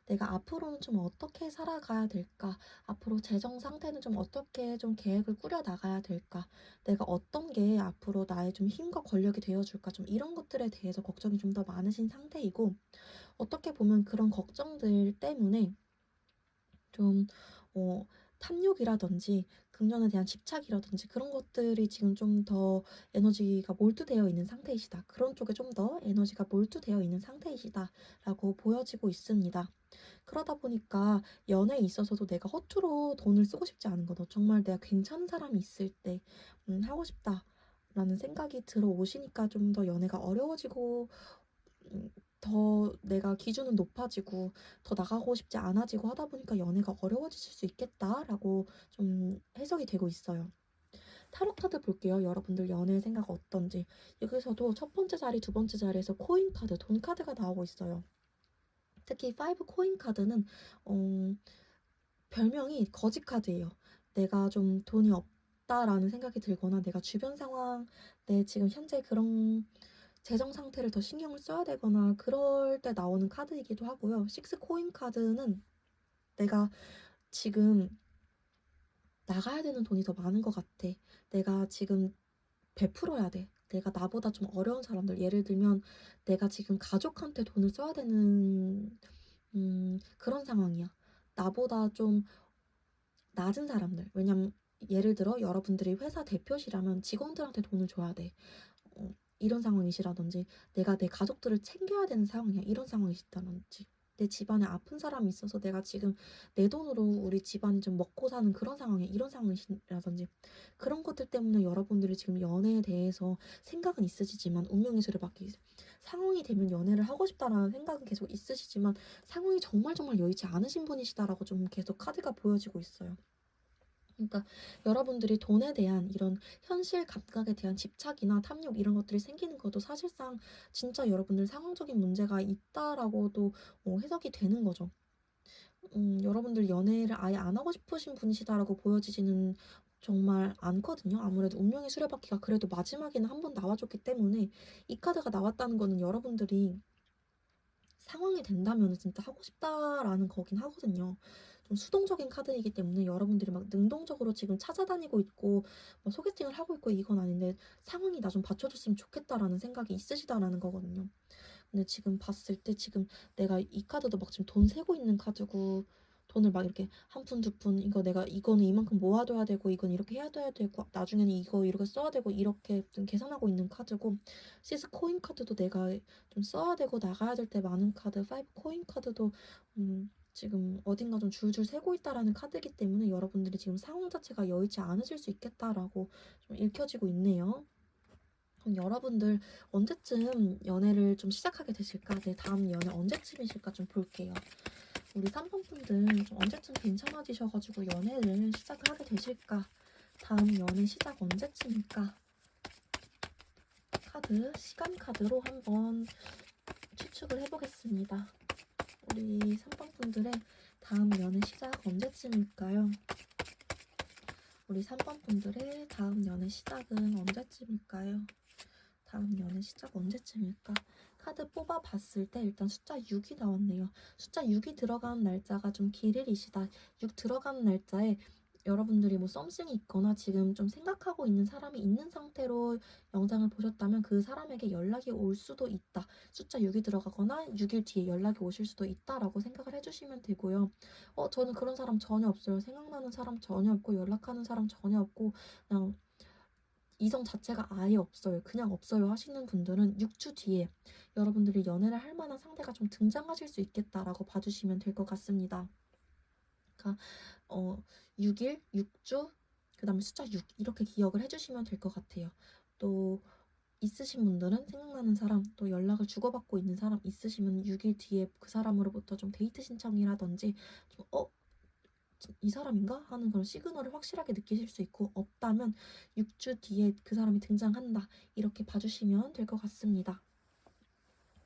내가 앞으로는 좀 어떻게 살아가야 될까? 앞으로 재정 상태는 좀 어떻게 좀 계획을 꾸려 나가야 될까? 내가 어떤 게 앞으로 나의 좀 힘과 권력이 되어줄까? 좀 이런 것들에 대해서 걱정이 좀 더 많으신 상태이고, 어떻게 보면 그런 걱정들 때문에 좀 탐욕이라든지 금전에 대한 집착이라든지 그런 것들이 지금 좀 더 에너지가 몰두되어 있는 상태이시다. 그런 쪽에 좀 더 에너지가 몰두되어 있는 상태이시다라고 보여지고 있습니다. 그러다 보니까 연애에 있어서도 내가 허투루 돈을 쓰고 싶지 않은 거죠. 정말 내가 괜찮은 사람이 있을 때 하고 싶다라는 생각이 들어오시니까 좀 더 연애가 어려워지고 더 내가 기준은 높아지고 더 나가고 싶지 않아지고 하다 보니까 연애가 어려워지실 수 있겠다라고 좀 해석이 되고 있어요. 타로 카드 볼게요. 여러분들 연애 생각 어떤지. 여기서도 첫 번째 자리, 두 번째 자리에서 코인 카드, 돈 카드가 나오고 있어요. 특히 5 코인 카드는 별명이 거지 카드예요. 내가 좀 돈이 없다라는 생각이 들거나 내가 주변 상황, 내 지금 현재 그런 재정 상태를 더 신경을 써야 되거나 그럴 때 나오는 카드이기도 하고요. 6 코인 카드는 내가 지금 나가야 되는 돈이 더 많은 것 같아. 내가 지금 베풀어야 돼. 내가 나보다 좀 어려운 사람들, 예를 들면 내가 지금 가족한테 돈을 써야 되는 그런 상황이야. 나보다 좀 낮은 사람들. 왜냐면 예를 들어 여러분들이 회사 대표시라면 직원들한테 돈을 줘야 돼. 이런 상황이시라든지 내가 내 가족들을 챙겨야 되는 상황이야. 이런 상황이시다든지 내 집안에 아픈 사람이 있어서 내가 지금 내 돈으로 우리 집안이 좀 먹고 사는 그런 상황이 이런 상황이라든지 그런 것들 때문에 여러분들이 지금 연애에 대해서 생각은 있으시지만 운명의 수레바퀴 상황이 되면 연애를 하고 싶다라는 생각은 계속 있으시지만 상황이 정말 정말 여의치 않으신 분이시다라고 좀 계속 카드가 보여지고 있어요. 그러니까 여러분들이 돈에 대한 이런 현실 감각에 대한 집착이나 탐욕 이런 것들이 생기는 것도 사실상 진짜 여러분들 상황적인 문제가 있다라고도 해석이 되는 거죠. 여러분들 연애를 아예 안 하고 싶으신 분이시다라고 보여지지는 정말 않거든요. 아무래도 운명의 수레바퀴가 그래도 마지막에는 한 번 나와줬기 때문에 이 카드가 나왔다는 거는 여러분들이 상황이 된다면 진짜 하고 싶다라는 거긴 하거든요. 좀 수동적인 카드이기 때문에 여러분들이 막 능동적으로 지금 찾아다니고 있고 막 소개팅을 하고 있고 이건 아닌데 상황이 나 좀 받쳐줬으면 좋겠다라는 생각이 있으시다라는 거거든요. 근데 지금 봤을 때 지금 내가 이 카드도 막 지금 돈 세고 있는 카드고 돈을 막 이렇게 한 푼 두 푼 이거 내가 이거는 이만큼 모아둬야 되고 이건 이렇게 해야 되고 나중에는 이거 이렇게 써야 되고 이렇게 좀 계산하고 있는 카드고 시스 코인 카드도 내가 좀 써야 되고 나가야 될 때 많은 카드 파이브 코인 카드도 지금 어딘가 좀 줄줄 새고 있다라는 카드이기 때문에 여러분들이 지금 상황 자체가 여의치 않으실 수 있겠다라고 좀 읽혀지고 있네요. 그럼 여러분들 언제쯤 연애를 좀 시작하게 되실까? 네, 다음 연애 언제쯤이실까 좀 볼게요. 우리 3번 분들 좀 언제쯤 괜찮아지셔가지고 연애를 시작하게 되실까? 다음 연애 시작 언제쯤일까? 카드, 시간 카드로 한번 추측을 해보겠습니다. 우리 3번 분들의 다음 연애 시작 언제쯤일까요? 우리 3번 분들의 다음 연애 시작은 언제쯤일까요? 다음 연애 시작 언제쯤일까? 카드 뽑아봤을 때 일단 숫자 6이 나왔네요. 숫자 6이 들어간 날짜가 좀 길을이시다. 6 들어간 날짜에 여러분들이 뭐 썸씽이 있거나 지금 좀 생각하고 있는 사람이 있는 상태로 영상을 보셨다면 그 사람에게 연락이 올 수도 있다. 숫자 6이 들어가거나 6일 뒤에 연락이 오실 수도 있다라고 생각을 해주시면 되고요. 저는 그런 사람 전혀 없어요. 생각나는 사람 전혀 없고 연락하는 사람 전혀 없고 그냥 이성 자체가 아예 없어요. 그냥 없어요 하시는 분들은 6주 뒤에 여러분들이 연애를 할 만한 상대가 좀 등장하실 수 있겠다라고 봐주시면 될 것 같습니다. 그러니까 6일, 6주, 그 다음에 숫자 6 이렇게 기억을 해주시면 될 것 같아요. 또 있으신 분들은 생각나는 사람, 또 연락을 주고받고 있는 사람 있으시면 6일 뒤에 그 사람으로부터 좀 데이트 신청이라든지 좀 이 사람인가? 하는 그런 시그널을 확실하게 느끼실 수 있고 없다면 6주 뒤에 그 사람이 등장한다. 이렇게 봐주시면 될 것 같습니다.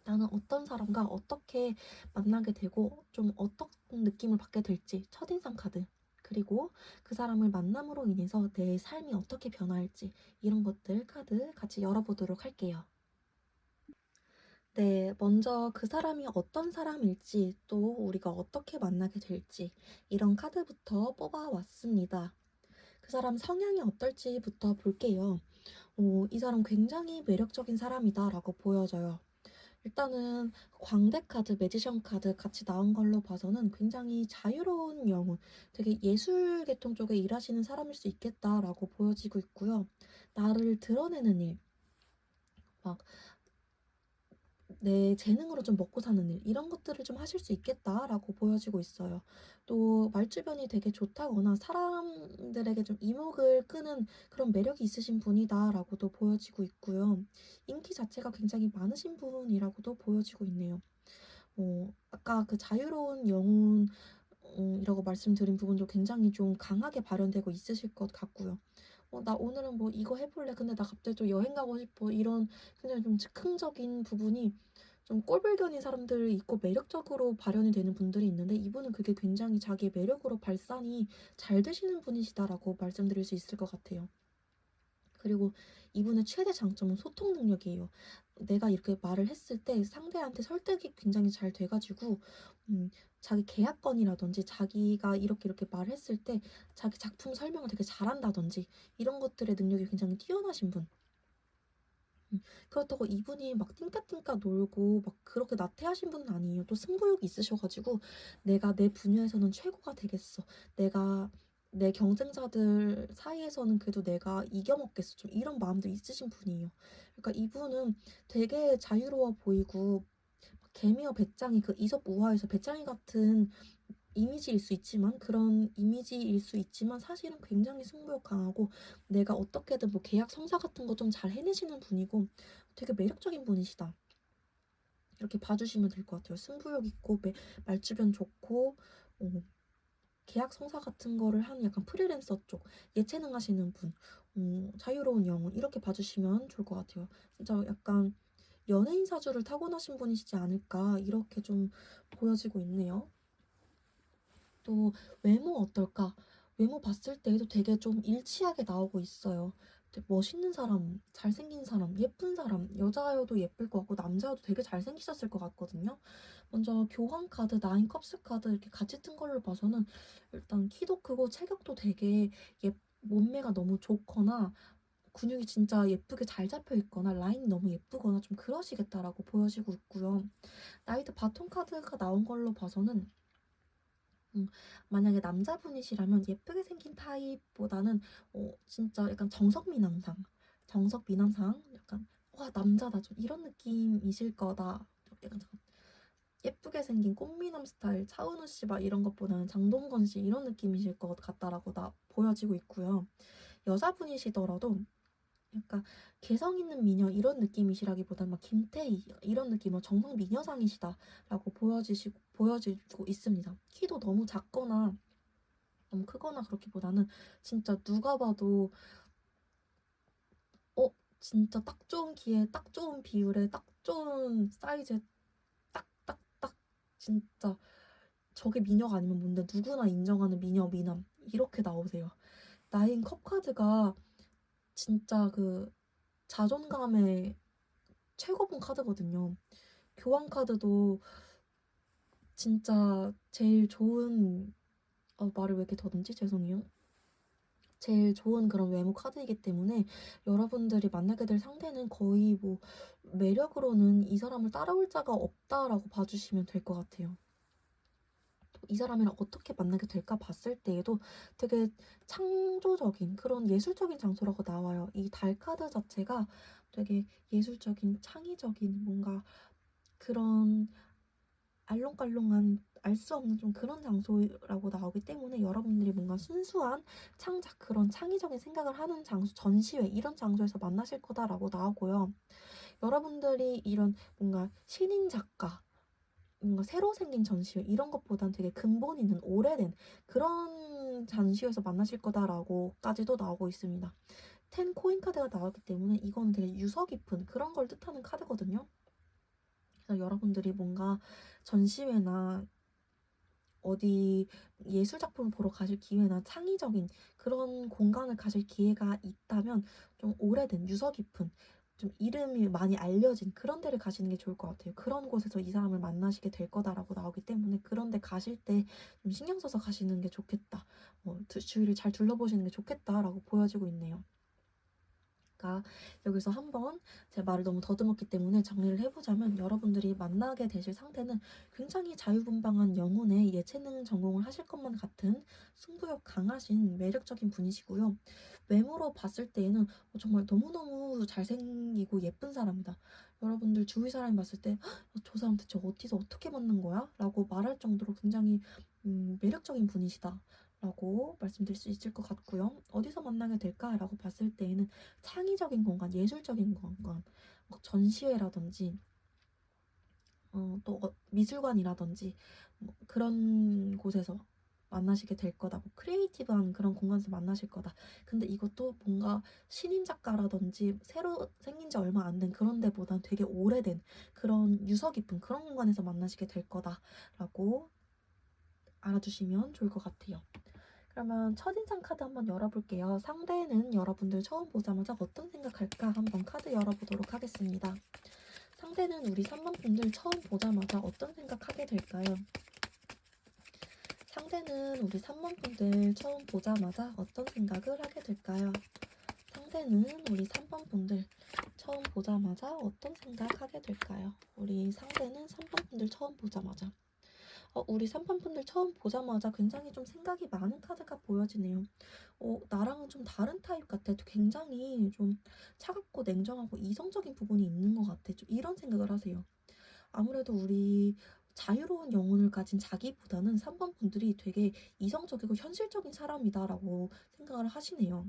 나는 어떤 사람과 어떻게 만나게 되고 좀 어떤 느낌을 받게 될지 첫인상 카드 그리고 그 사람을 만남으로 인해서 내 삶이 어떻게 변화할지 이런 것들 카드 같이 열어보도록 할게요. 네, 먼저 그 사람이 어떤 사람일지 또 우리가 어떻게 만나게 될지 이런 카드부터 뽑아왔습니다. 그 사람 성향이 어떨지부터 볼게요. 이 사람 굉장히 매력적인 사람이다 라고 보여져요. 일단은 광대 카드, 매지션 카드 같이 나온 걸로 봐서는 굉장히 자유로운 영혼, 되게 예술 계통 쪽에 일하시는 사람일 수 있겠다라고 보여지고 있고요. 나를 드러내는 일, 막 내 재능으로 좀 먹고 사는 일 이런 것들을 좀 하실 수 있겠다라고 보여지고 있어요. 또 말주변이 되게 좋다거나 사람들에게 좀 이목을 끄는 그런 매력이 있으신 분이다라고도 보여지고 있고요. 인기 자체가 굉장히 많으신 분이라고도 보여지고 있네요. 아까 그 자유로운 영혼 이라고 말씀드린 부분도 굉장히 좀 강하게 발현되고 있으실 것 같고요. 나 오늘은 뭐 이거 해볼래. 근데 나 갑자기 좀 여행 가고 싶어. 이런 굉장히 좀 즉흥적인 부분이 좀 꼴불견인 사람들이 있고 매력적으로 발현이 되는 분들이 있는데 이분은 그게 굉장히 자기의 매력으로 발산이 잘 되시는 분이시다라고 말씀드릴 수 있을 것 같아요. 그리고 이분의 최대 장점은 소통 능력이에요. 내가 이렇게 말을 했을 때 상대한테 설득이 굉장히 잘 돼가지고 자기 계약건이라든지 자기가 이렇게 말을 했을 때 자기 작품 설명을 되게 잘한다든지 이런 것들의 능력이 굉장히 뛰어나신 분. 그렇다고 이분이 막 띵까띵까 놀고 막 그렇게 나태하신 분은 아니에요. 또 승부욕이 있으셔가지고 내가 내 분야에서는 최고가 되겠어. 내가 내 경쟁자들 사이에서는 그래도 내가 이겨먹겠어. 좀 이런 마음도 있으신 분이에요. 그러니까 이분은 되게 자유로워 보이고 개미와 배짱이 그 이솝 우화에서 배짱이 같은 이미지일 수 있지만 그런 이미지일 수 있지만 사실은 굉장히 승부욕 강하고 내가 어떻게든 뭐 계약 성사 같은 거 좀 잘 해내시는 분이고 되게 매력적인 분이시다. 이렇게 봐주시면 될 것 같아요. 승부욕 있고 말주변 좋고 계약 성사 같은 거를 하는 약간 프리랜서 쪽 예체능 하시는 분, 자유로운 영혼 이렇게 봐주시면 좋을 것 같아요. 진짜 약간 연예인 사주를 타고나신 분이시지 않을까 이렇게 좀 보여지고 있네요. 또 외모 어떨까? 외모 봤을 때에도 되게 좀 일치하게 나오고 있어요. 되게 멋있는 사람, 잘생긴 사람, 예쁜 사람, 여자여도 예쁠 것 같고 남자여도 되게 잘생기셨을 것 같거든요. 먼저 교환 카드, 나인 컵스 카드 이렇게 같이 뜬 걸로 봐서는 일단 키도 크고 체격도 되게 몸매가 너무 좋거나 근육이 진짜 예쁘게 잘 잡혀 있거나 라인이 너무 예쁘거나 좀 그러시겠다라고 보여지고 있고요. 나이트 바톤 카드가 나온 걸로 봐서는 만약에 남자분이시라면 예쁘게 생긴 타입보다는 진짜 약간 정석 미남상 약간 와 남자다 좀 이런 느낌이실 거다. 좀 약간 예쁘게 생긴 꽃미남 스타일 차은우 씨 막 이런 것보다는 장동건 씨 이런 느낌이실 것 같다라고 보여지고 있고요. 여자분이시더라도 약간 개성 있는 미녀 이런 느낌이시라기보다는 막 김태희 이런 느낌으로 정석 미녀상이시다라고 보여지고 있습니다. 키도 너무 작거나 너무 크거나 그렇기보다는 진짜 누가 봐도 진짜 딱 좋은 키에 딱 좋은 비율에 딱 좋은 사이즈에 딱딱딱 진짜 저게 미녀가 아니면 뭔데 누구나 인정하는 미녀 미남 이렇게 나오세요. 나인 컵 카드가 진짜 그 자존감의 최고봉 카드거든요. 교환 카드도 진짜 제일 좋은 말을 왜 이렇게 더듬지? 죄송해요. 제일 좋은 그런 외모 카드이기 때문에 여러분들이 만나게 될 상대는 거의 뭐 매력으로는 이 사람을 따라올 자가 없다라고 봐주시면 될 것 같아요. 이 사람이랑 어떻게 만나게 될까 봤을 때에도 되게 창조적인 그런 예술적인 장소라고 나와요. 이 달 카드 자체가 되게 예술적인 창의적인 뭔가 그런 알록달록한 알 수 없는 좀 그런 장소라고 나오기 때문에 여러분들이 뭔가 순수한 창작 그런 창의적인 생각을 하는 장소 전시회 이런 장소에서 만나실 거다라고 나오고요. 여러분들이 이런 뭔가 신인 작가 뭔가 새로 생긴 전시회 이런 것보단 되게 근본 있는 오래된 그런 전시회에서 만나실 거다라고까지도 나오고 있습니다. 10 코인 카드가 나왔기 때문에 이건 되게 유서 깊은 그런 걸 뜻하는 카드거든요. 그래서 여러분들이 뭔가 전시회나 어디 예술 작품을 보러 가실 기회나 창의적인 그런 공간을 가실 기회가 있다면 좀 오래된 유서 깊은 좀 이름이 많이 알려진 그런 데를 가시는 게 좋을 것 같아요. 그런 곳에서 이 사람을 만나시게 될 거다라고 나오기 때문에 그런 데 가실 때 좀 신경 써서 가시는 게 좋겠다. 주위를 잘 둘러보시는 게 좋겠다라고 보여지고 있네요. 여기서 한번 제 말을 너무 더듬었기 때문에 정리를 해보자면 여러분들이 만나게 되실 상대는 굉장히 자유분방한 영혼의 예체능 전공을 하실 것만 같은 승부욕 강하신 매력적인 분이시고요. 외모로 봤을 때에는 정말 너무너무 잘생기고 예쁜 사람이다. 여러분들 주위 사람이 봤을 때 저 사람 대체 어디서 어떻게 만난 거야? 라고 말할 정도로 굉장히 매력적인 분이시다. 라고 말씀드릴 수 있을 것 같고요. 어디서 만나게 될까라고 봤을 때에는 창의적인 공간, 예술적인 공간, 뭐 전시회라든지 또 미술관이라든지 뭐 그런 곳에서 만나시게 될 거다. 뭐 크리에이티브한 그런 공간에서 만나실 거다. 근데 이것도 뭔가 신인 작가라든지 새로 생긴 지 얼마 안 된 그런 데보단 되게 오래된 그런 유서 깊은 그런 공간에서 만나시게 될 거다라고 알아두시면 좋을 것 같아요. 그러면 첫인상 카드 한번 열어볼게요. 상대는 여러분들 처음 보자마자 어떤 생각할까 한번 카드 열어보도록 하겠습니다. 상대는 우리 3번 분들 처음 보자마자 어떤 생각하게 될까요? 상대는 우리 3번 분들 처음 보자마자 어떤 생각을 하게 될까요? 상대는 우리 3번 분들 처음 보자마자 어떤 생각하게 될까요? 우리 상대는 3번 분들 처음 보자마자 우리 3번 분들 처음 보자마자 굉장히 좀 생각이 많은 카드가 보여지네요. 나랑은 좀 다른 타입 같아. 굉장히 좀 차갑고 냉정하고 이성적인 부분이 있는 것 같아. 좀 이런 생각을 하세요. 아무래도 우리 자유로운 영혼을 가진 자기보다는 3번 분들이 되게 이성적이고 현실적인 사람이다라고 생각을 하시네요.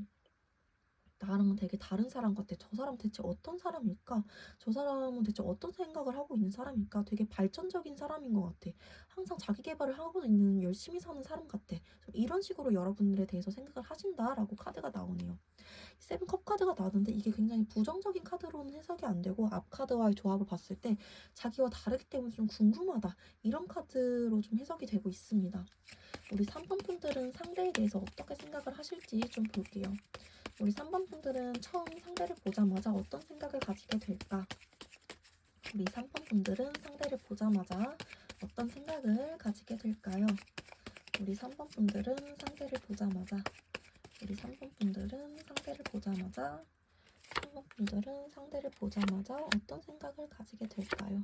나랑 되게 다른 사람 같아. 저 사람 대체 어떤 사람일까? 저 사람은 대체 어떤 생각을 하고 있는 사람일까? 되게 발전적인 사람인 것 같아. 항상 자기 개발을 하고 있는 열심히 사는 사람 같아. 좀 이런 식으로 여러분들에 대해서 생각을 하신다라고 카드가 나오네요. 세븐컵 카드가 나왔는데 이게 굉장히 부정적인 카드로는 해석이 안 되고 앞 카드와의 조합을 봤을 때 자기와 다르기 때문에 좀 궁금하다. 이런 카드로 좀 해석이 되고 있습니다. 우리 3번 분들은 상대에 대해서 어떻게 생각을 하실지 좀 볼게요. 우리 3번 분들은 처음 상대를 보자마자 어떤 생각을 가지게 될까? 우리 3번 분들은 상대를 보자마자 어떤 생각을 가지게 될까요? 우리 3번 분들은 상대를 보자마자 우리 3번 분들은 상대를 보자마자 3번 분들은 상대를 보자마자 어떤 생각을 가지게 될까요?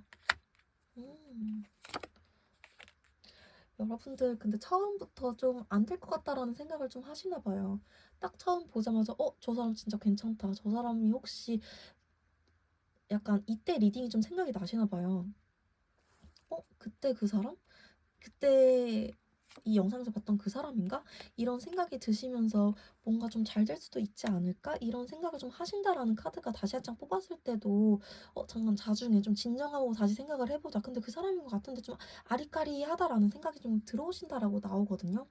여러분들 근데 처음부터 좀 안 될 것 같다라는 생각을 좀 하시나 봐요. 딱 처음 보자마자 저 사람 진짜 괜찮다. 저 사람이 혹시 약간 이때 리딩이 좀 생각이 나시나 봐요. 그때 그 사람? 그때 이 영상에서 봤던 그 사람인가? 이런 생각이 드시면서 뭔가 좀 잘 될 수도 있지 않을까? 이런 생각을 좀 하신다라는 카드가 다시 한 장 뽑았을 때도 잠깐 자중해. 좀 진정하고 다시 생각을 해보자. 근데 그 사람인 것 같은데 좀 아리까리하다라는 생각이 좀 들어오신다라고 나오거든요.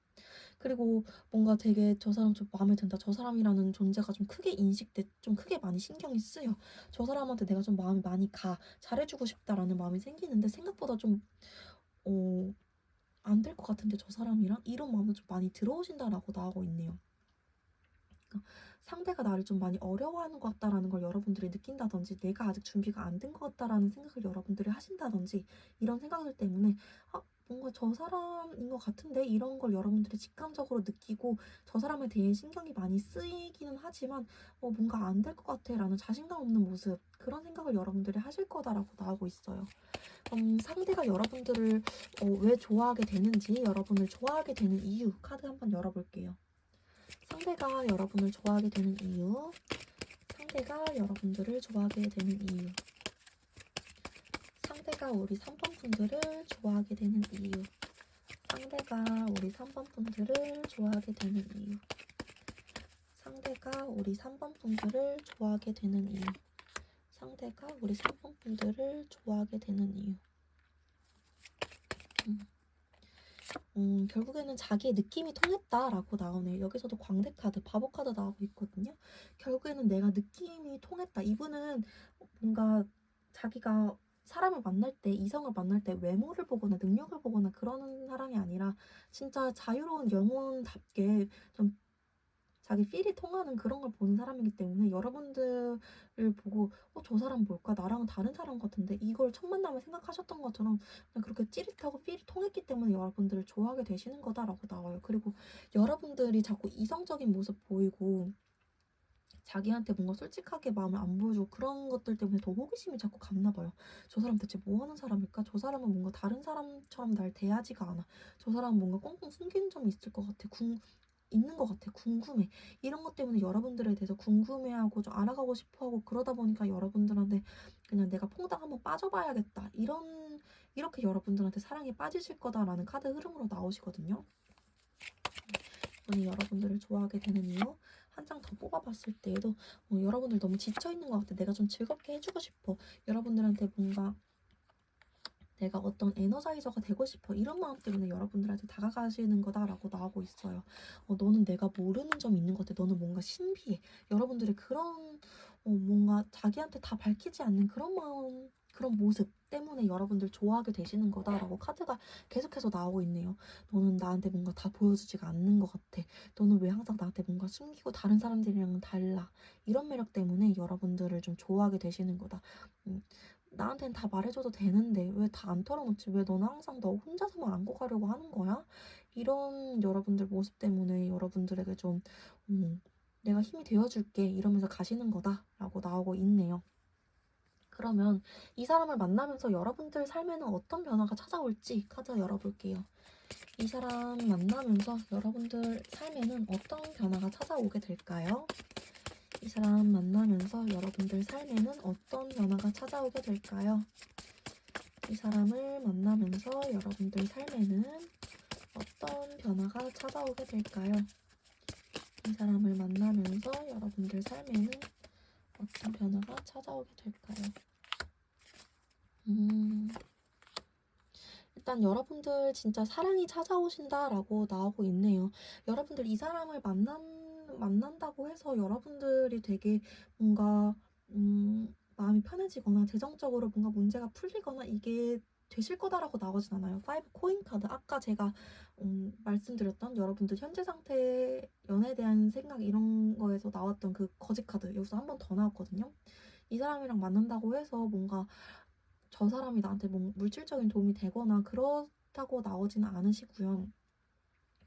그리고 뭔가 되게 저 사람 좀 마음에 든다. 저 사람이라는 존재가 좀 크게 인식돼. 좀 크게 많이 신경이 쓰여. 저 사람한테 내가 좀 마음이 많이 가. 잘해주고 싶다라는 마음이 생기는데 생각보다 좀 안 될 것 같은데 저 사람이랑 이런 마음도 좀 많이 들어오신다라고 나오고 있네요. 그러니까 상대가 나를 좀 많이 어려워하는 것 같다라는 걸 여러분들이 느낀다든지 내가 아직 준비가 안 된 것 같다라는 생각을 여러분들이 하신다든지 이런 생각들 때문에 뭔가 저 사람인 것 같은데 이런 걸 여러분들이 직감적으로 느끼고 저 사람에 대해 신경이 많이 쓰이기는 하지만 뭔가 안 될 것 같아 라는 자신감 없는 모습 그런 생각을 여러분들이 하실 거다라고 나오고 있어요. 상대가 여러분들을 왜 좋아하게 되는지 여러분을 좋아하게 되는 이유 카드 한번 열어볼게요. 상대가 여러분을 좋아하게 되는 이유 상대가 여러분들을 좋아하게 되는 이유 상대가 우리 3번 분들을 좋아하게 되는 이유 상대가 우리 3번 분들을 좋아하게 되는 이유 상대가 우리 3번 분들을 좋아하게 되는 이유 상대가 우리 3번 분들을 좋아하게 되는 이유 결국에는 자기의 느낌이 통했다라고 나오네요. 여기서도 광대 카드, 바보 카드 나오고 있거든요. 결국에는 내가 느낌이 통했다. 이분은 뭔가 자기가 사람을 만날 때, 이성을 만날 때 외모를 보거나 능력을 보거나 그러는 사람이 아니라 진짜 자유로운 영혼답게 좀 자기 필이 통하는 그런 걸 보는 사람이기 때문에 여러분들을 보고 저 사람 뭘까? 나랑은 다른 사람 같은데 이걸 첫 만남에 생각하셨던 것처럼 그냥 그렇게 찌릿하고 필이 통했기 때문에 여러분들을 좋아하게 되시는 거다라고 나와요. 그리고 여러분들이 자꾸 이성적인 모습 보이고 자기한테 뭔가 솔직하게 마음을 안 보여주고 그런 것들 때문에 더 호기심이 자꾸 갔나 봐요. 저 사람 대체 뭐 하는 사람일까? 저 사람은 뭔가 다른 사람처럼 날 대하지가 않아. 저 사람은 뭔가 꽁꽁 숨기는 점이 있을 것 같아. 있는 것 같아. 궁금해. 이런 것 때문에 여러분들에 대해서 궁금해하고 좀 알아가고 싶어하고 그러다 보니까 여러분들한테 그냥 내가 퐁당 한번 빠져봐야겠다. 이렇게 여러분들한테 사랑에 빠지실 거다라는 카드 흐름으로 나오시거든요. 이분이 여러분들을 좋아하게 되는 이유 한 장 더 뽑아봤을 때에도 여러분들 너무 지쳐있는 것 같아. 내가 좀 즐겁게 해주고 싶어. 여러분들한테 뭔가 내가 어떤 에너자이저가 되고 싶어 이런 마음 때문에 여러분들한테 다가가시는 거다라고 나오고 있어요. 너는 내가 모르는 점이 있는 것 같아. 너는 뭔가 신비해. 여러분들의 그런 뭔가 자기한테 다 밝히지 않는 그런 마음 그런 모습 때문에 여러분들 좋아하게 되시는 거다라고 카드가 계속해서 나오고 있네요. 너는 나한테 뭔가 다 보여주지가 않는 것 같아. 너는 왜 항상 나한테 뭔가 숨기고 다른 사람들이랑은 달라. 이런 매력 때문에 여러분들을 좀 좋아하게 되시는 거다. 나한테는 다 말해줘도 되는데 왜 다 안 털어놓지? 왜 너는 항상 너 혼자서만 안고 가려고 하는 거야? 이런 여러분들 모습 때문에 여러분들에게 좀 내가 힘이 되어줄게 이러면서 가시는 거다라고 나오고 있네요. 그러면 이 사람을 만나면서 여러분들 삶에는 어떤 변화가 찾아올지 카드 열어볼게요. 이 사람 만나면서 여러분들 삶에는 어떤 변화가 찾아오게 될까요? 이 사람 만나면서 여러분들 삶에는 어떤 변화가 찾아오게 될까요? 이 사람을 만나면서 여러분들 삶에는 어떤 변화가 찾아오게 될까요? 이 사람을 만나면서 여러분들 삶에는 어떤 변화가 찾아오게 될까요? 일단 여러분들 진짜 사랑이 찾아오신다라고 나오고 있네요. 여러분들 이 사람을 만난다고 해서 여러분들이 되게 뭔가 마음이 편해지거나 재정적으로 뭔가 문제가 풀리거나 이게 되실 거다라고 나오진 않아요. 5 코인 카드, 아까 제가 말씀드렸던 여러분들 현재 상태, 연애에 대한 생각 이런 거에서 나왔던 그 거짓 카드 여기서 한 번 더 나왔거든요. 이 사람이랑 만난다고 해서 뭔가 저 사람이 나한테 뭐 물질적인 도움이 되거나 그렇다고 나오지는 않으시고요.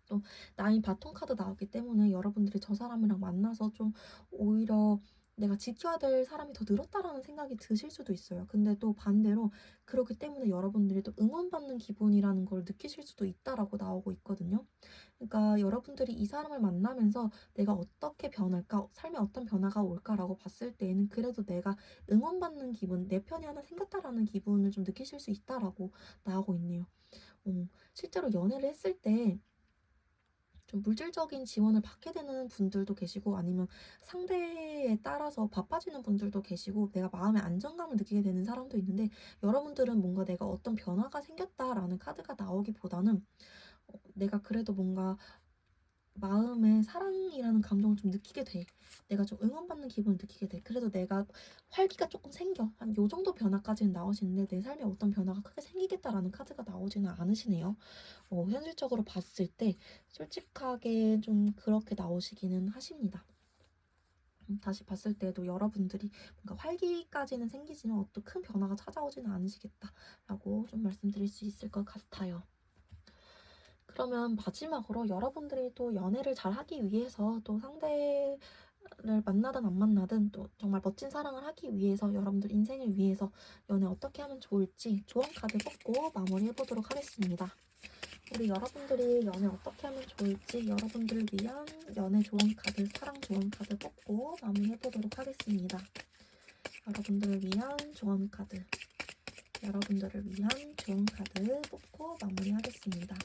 또 나인 바톤 카드 나왔기 때문에 여러분들이 저 사람이랑 만나서 좀 오히려 내가 지켜야 될 사람이 더 늘었다라는 생각이 드실 수도 있어요. 근데 또 반대로 그렇기 때문에 여러분들이 또 응원받는 기분이라는 걸 느끼실 수도 있다라고 나오고 있거든요. 그러니까 여러분들이 이 사람을 만나면서 내가 어떻게 변할까, 삶에 어떤 변화가 올까라고 봤을 때에는 그래도 내가 응원받는 기분, 내 편이 하나 생겼다라는 기분을 좀 느끼실 수 있다라고 나오고 있네요. 실제로 연애를 했을 때 좀 물질적인 지원을 받게 되는 분들도 계시고 아니면 상대에 따라서 바빠지는 분들도 계시고 내가 마음의 안정감을 느끼게 되는 사람도 있는데 여러분들은 뭔가 내가 어떤 변화가 생겼다라는 카드가 나오기보다는 내가 그래도 뭔가 마음에 사랑이라는 감정을 좀 느끼게 돼. 내가 좀 응원받는 기분을 느끼게 돼. 그래도 내가 활기가 조금 생겨. 한 요 정도 변화까지는 나오시는데 내 삶에 어떤 변화가 크게 생기겠다라는 카드가 나오지는 않으시네요. 현실적으로 봤을 때 솔직하게 좀 그렇게 나오시기는 하십니다. 다시 봤을 때도 여러분들이 뭔가 활기까지는 생기지만 어떤 큰 변화가 찾아오지는 않으시겠다라고 좀 말씀드릴 수 있을 것 같아요. 그러면 마지막으로 여러분들이 또 연애를 잘 하기 위해서 또 상대를 만나든 안 만나든 또 정말 멋진 사랑을 하기 위해서 여러분들 인생을 위해서 연애 어떻게 하면 좋을지 조언 카드 뽑고 마무리해 보도록 하겠습니다. 우리 여러분들이 연애 어떻게 하면 좋을지 여러분들을 위한 연애 조언 카드, 사랑 조언 카드 뽑고 마무리해 보도록 하겠습니다. 여러분들을 위한 조언 카드, 여러분들을 위한 조언 카드 뽑고 마무리하겠습니다.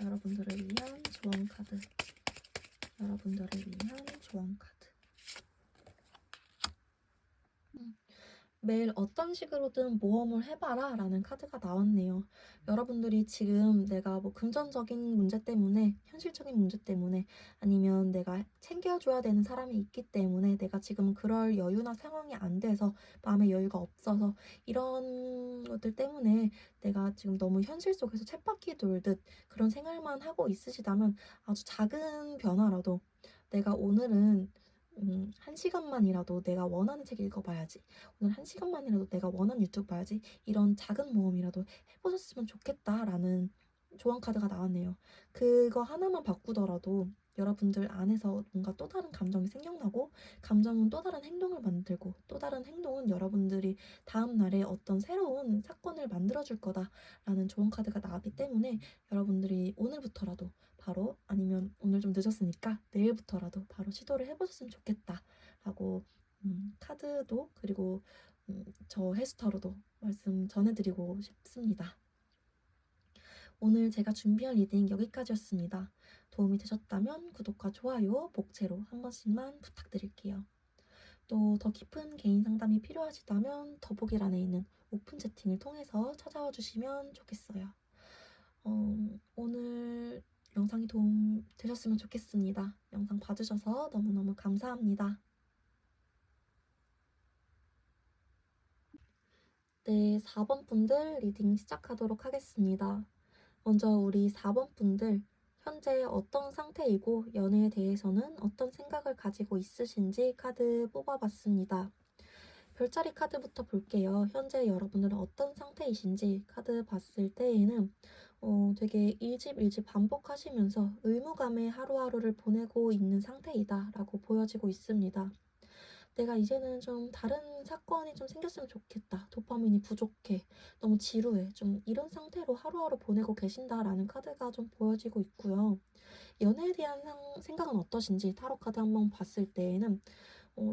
여러분들을 위한 조언 카드, 여러분들을 위한 조언 카드. 매일 어떤 식으로든 모험을 해봐라 라는 카드가 나왔네요. 여러분들이 지금 내가 뭐 금전적인 문제 때문에, 현실적인 문제 때문에, 아니면 내가 챙겨줘야 되는 사람이 있기 때문에 내가 지금 그럴 여유나 상황이 안 돼서 마음의 여유가 없어서 이런 것들 때문에 내가 지금 너무 현실 속에서 쳇바퀴 돌듯 그런 생활만 하고 있으시다면 아주 작은 변화라도 내가 오늘은 1시간만이라도 내가 원하는 책 읽어봐야지. 오늘 1시간만이라도 내가 원하는 유튜브 봐야지. 이런 작은 모험이라도 해보셨으면 좋겠다라는 조언 카드가 나왔네요. 그거 하나만 바꾸더라도 여러분들 안에서 뭔가 또 다른 감정이 생겨나고 감정은 또 다른 행동을 만들고 또 다른 행동은 여러분들이 다음 날에 어떤 새로운 사건을 만들어줄 거다라는 조언 카드가 나왔기 때문에 여러분들이 오늘부터라도 바로 아니면 오늘 좀 늦었으니까 내일부터라도 바로 시도를 해보셨으면 좋겠다라고 카드도 그리고 저 해스터로도 말씀 전해드리고 싶습니다. 오늘 제가 준비한 리딩 여기까지였습니다. 도움이 되셨다면 구독과 좋아요, 복채로 한 번씩만 부탁드릴게요. 또 더 깊은 개인 상담이 필요하시다면 더보기란에 있는 오픈 채팅을 통해서 찾아와 주시면 좋겠어요. 오늘 영상이 도움 되셨으면 좋겠습니다. 영상 봐주셔서 너무너무 감사합니다. 네, 4번 분들 리딩 시작하도록 하겠습니다. 먼저 우리 4번 분들 현재 어떤 상태이고 연애에 대해서는 어떤 생각을 가지고 있으신지 카드 뽑아봤습니다. 별자리 카드부터 볼게요. 현재 여러분들은 어떤 상태이신지 카드 봤을 때에는 되게 일집 반복하시면서 의무감에 하루하루를 보내고 있는 상태이다 라고 보여지고 있습니다. 내가 이제는 좀 다른 사건이 좀 생겼으면 좋겠다. 도파민이 부족해. 너무 지루해. 좀 이런 상태로 하루하루 보내고 계신다라는 카드가 좀 보여지고 있고요. 연애에 대한 생각은 어떠신지 타로 카드 한번 봤을 때에는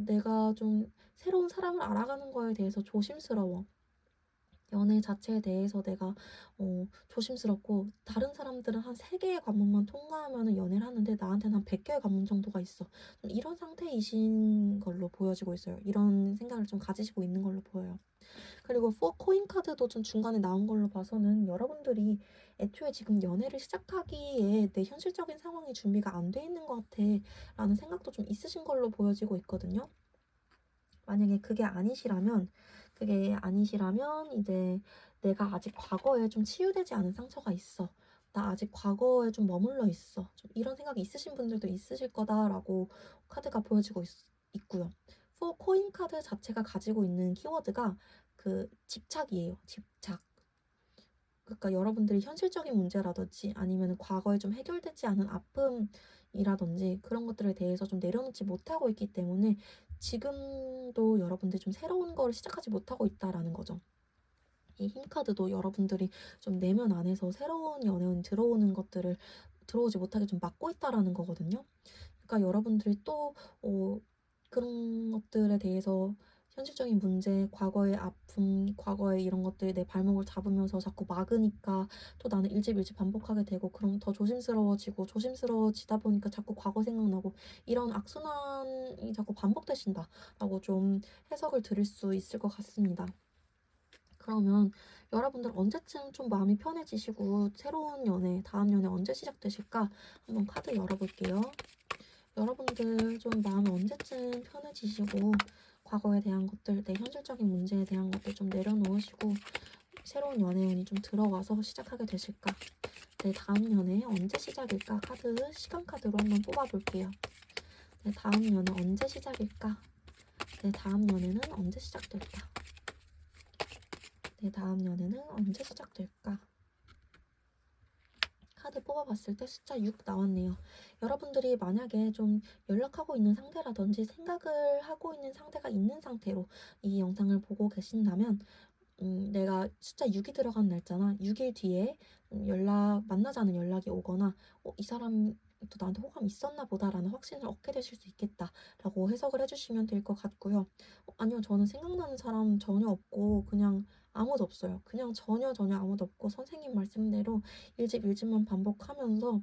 내가 좀 새로운 사람을 알아가는 거에 대해서 조심스러워. 연애 자체에 대해서 내가 조심스럽고 다른 사람들은 한 3개의 관문만 통과하면은 연애를 하는데 나한테는 한 100개의 관문 정도가 있어. 좀 이런 상태이신 걸로 보여지고 있어요. 이런 생각을 좀 가지시고 있는 걸로 보여요. 그리고 4 코인 카드도 좀 중간에 나온 걸로 봐서는 여러분들이 애초에 지금 연애를 시작하기에 내 현실적인 상황이 준비가 안 돼 있는 것 같아 라는 생각도 좀 있으신 걸로 보여지고 있거든요. 만약에 그게 아니시라면 이제 내가 아직 과거에 좀 치유되지 않은 상처가 있어. 나 아직 과거에 좀 머물러 있어. 좀 이런 생각이 있으신 분들도 있으실 거다라고 카드가 보여지고 있고요. 4 코인 카드 자체가 가지고 있는 키워드가 그 집착이에요. 집착. 그러니까 여러분들이 현실적인 문제라든지 아니면 과거에 좀 해결되지 않은 아픔이라든지 그런 것들에 대해서 좀 내려놓지 못하고 있기 때문에 지금도 여러분들이 좀 새로운 거를 시작하지 못하고 있다라는 거죠. 이 힘카드도 여러분들이 좀 내면 안에서 새로운 연애운이 들어오지 못하게 좀 막고 있다라는 거거든요. 그러니까 여러분들이 또 그런 것들에 대해서 현실적인 문제, 과거의 아픔, 과거의 이런 것들이 내 발목을 잡으면서 자꾸 막으니까 또 나는 일집일집 반복하게 되고 그럼 더 조심스러워지다 보니까 자꾸 과거 생각나고 이런 악순환이 자꾸 반복되신다라고 좀 해석을 드릴 수 있을 것 같습니다. 그러면 여러분들 언제쯤 좀 마음이 편해지시고 새로운 연애, 다음 연애 언제 시작되실까? 한번 카드 열어볼게요. 여러분들 좀 마음이 언제쯤 편해지시고 과거에 대한 것들, 내 현실적인 문제에 대한 것들 좀 내려놓으시고 새로운 연애운이 좀 들어와서 시작하게 되실까? 내 다음 연애 언제 시작일까? 시간 카드로 한번 뽑아볼게요. 내 다음 연애 언제 시작일까? 내 다음 연애는 언제 시작될까? 내 다음 연애는 언제 시작될까? 카드 뽑아봤을 때 숫자 6 나왔네요. 여러분들이 만약에 좀 연락하고 있는 상태라든지 생각을 하고 있는 상태가 있는 상태로 이 영상을 보고 계신다면 내가 숫자 6이 들어간 날짜나 6일 뒤에 만나자는 연락이 오거나 이 사람도 나한테 호감이 있었나 보다라는 확신을 얻게 되실 수 있겠다라고 해석을 해주시면 될 것 같고요. 아니요, 저는 생각나는 사람 전혀 없고 그냥 아무도 없어요. 그냥 전혀 아무도 없고 선생님 말씀대로 일집일집만 반복하면서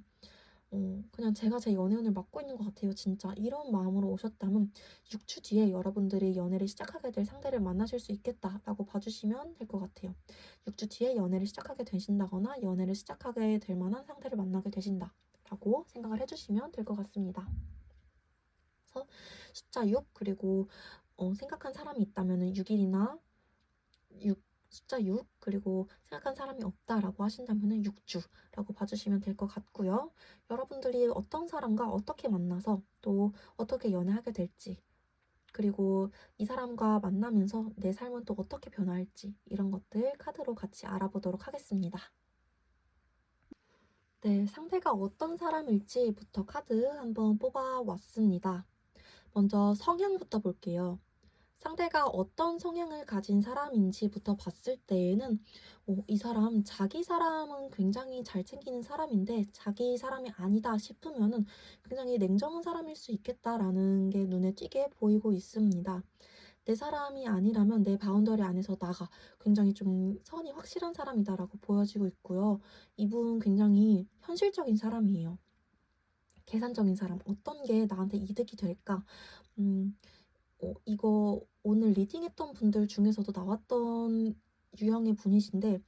그냥 제가 제 연애운을 맡고 있는 것 같아요, 진짜. 이런 마음으로 오셨다면 6주 뒤에 여러분들이 연애를 시작하게 될 상대를 만나실 수 있겠다라고 봐주시면 될 것 같아요. 6주 뒤에 연애를 시작하게 되신다거나 연애를 시작하게 될 만한 상대를 만나게 되신다라고 생각을 해주시면 될 것 같습니다. 그래서 숫자 6 그리고 생각한 사람이 있다면 6일이나 숫자 6 그리고 생각한 사람이 없다라고 하신다면 6주라고 봐주시면 될 것 같고요. 여러분들이 어떤 사람과 어떻게 만나서 또 어떻게 연애하게 될지 그리고 이 사람과 만나면서 내 삶은 또 어떻게 변화할지 이런 것들 카드로 같이 알아보도록 하겠습니다. 네, 상대가 어떤 사람일지부터 카드 한번 뽑아왔습니다. 먼저 성향부터 볼게요. 상대가 어떤 성향을 가진 사람인지부터 봤을 때에는 이 사람 자기 사람은 굉장히 잘 챙기는 사람인데 자기 사람이 아니다 싶으면은 굉장히 냉정한 사람일 수 있겠다라는 게 눈에 띄게 보이고 있습니다. 내 사람이 아니라면 내 바운더리 안에서 나가. 굉장히 좀 선이 확실한 사람이다라고 보여지고 있고요. 이분 굉장히 현실적인 사람이에요. 계산적인 사람. 어떤 게 나한테 이득이 될까? 음, 이거 오늘 리딩했던 분들 중에서도 나왔던 유형의 분이신데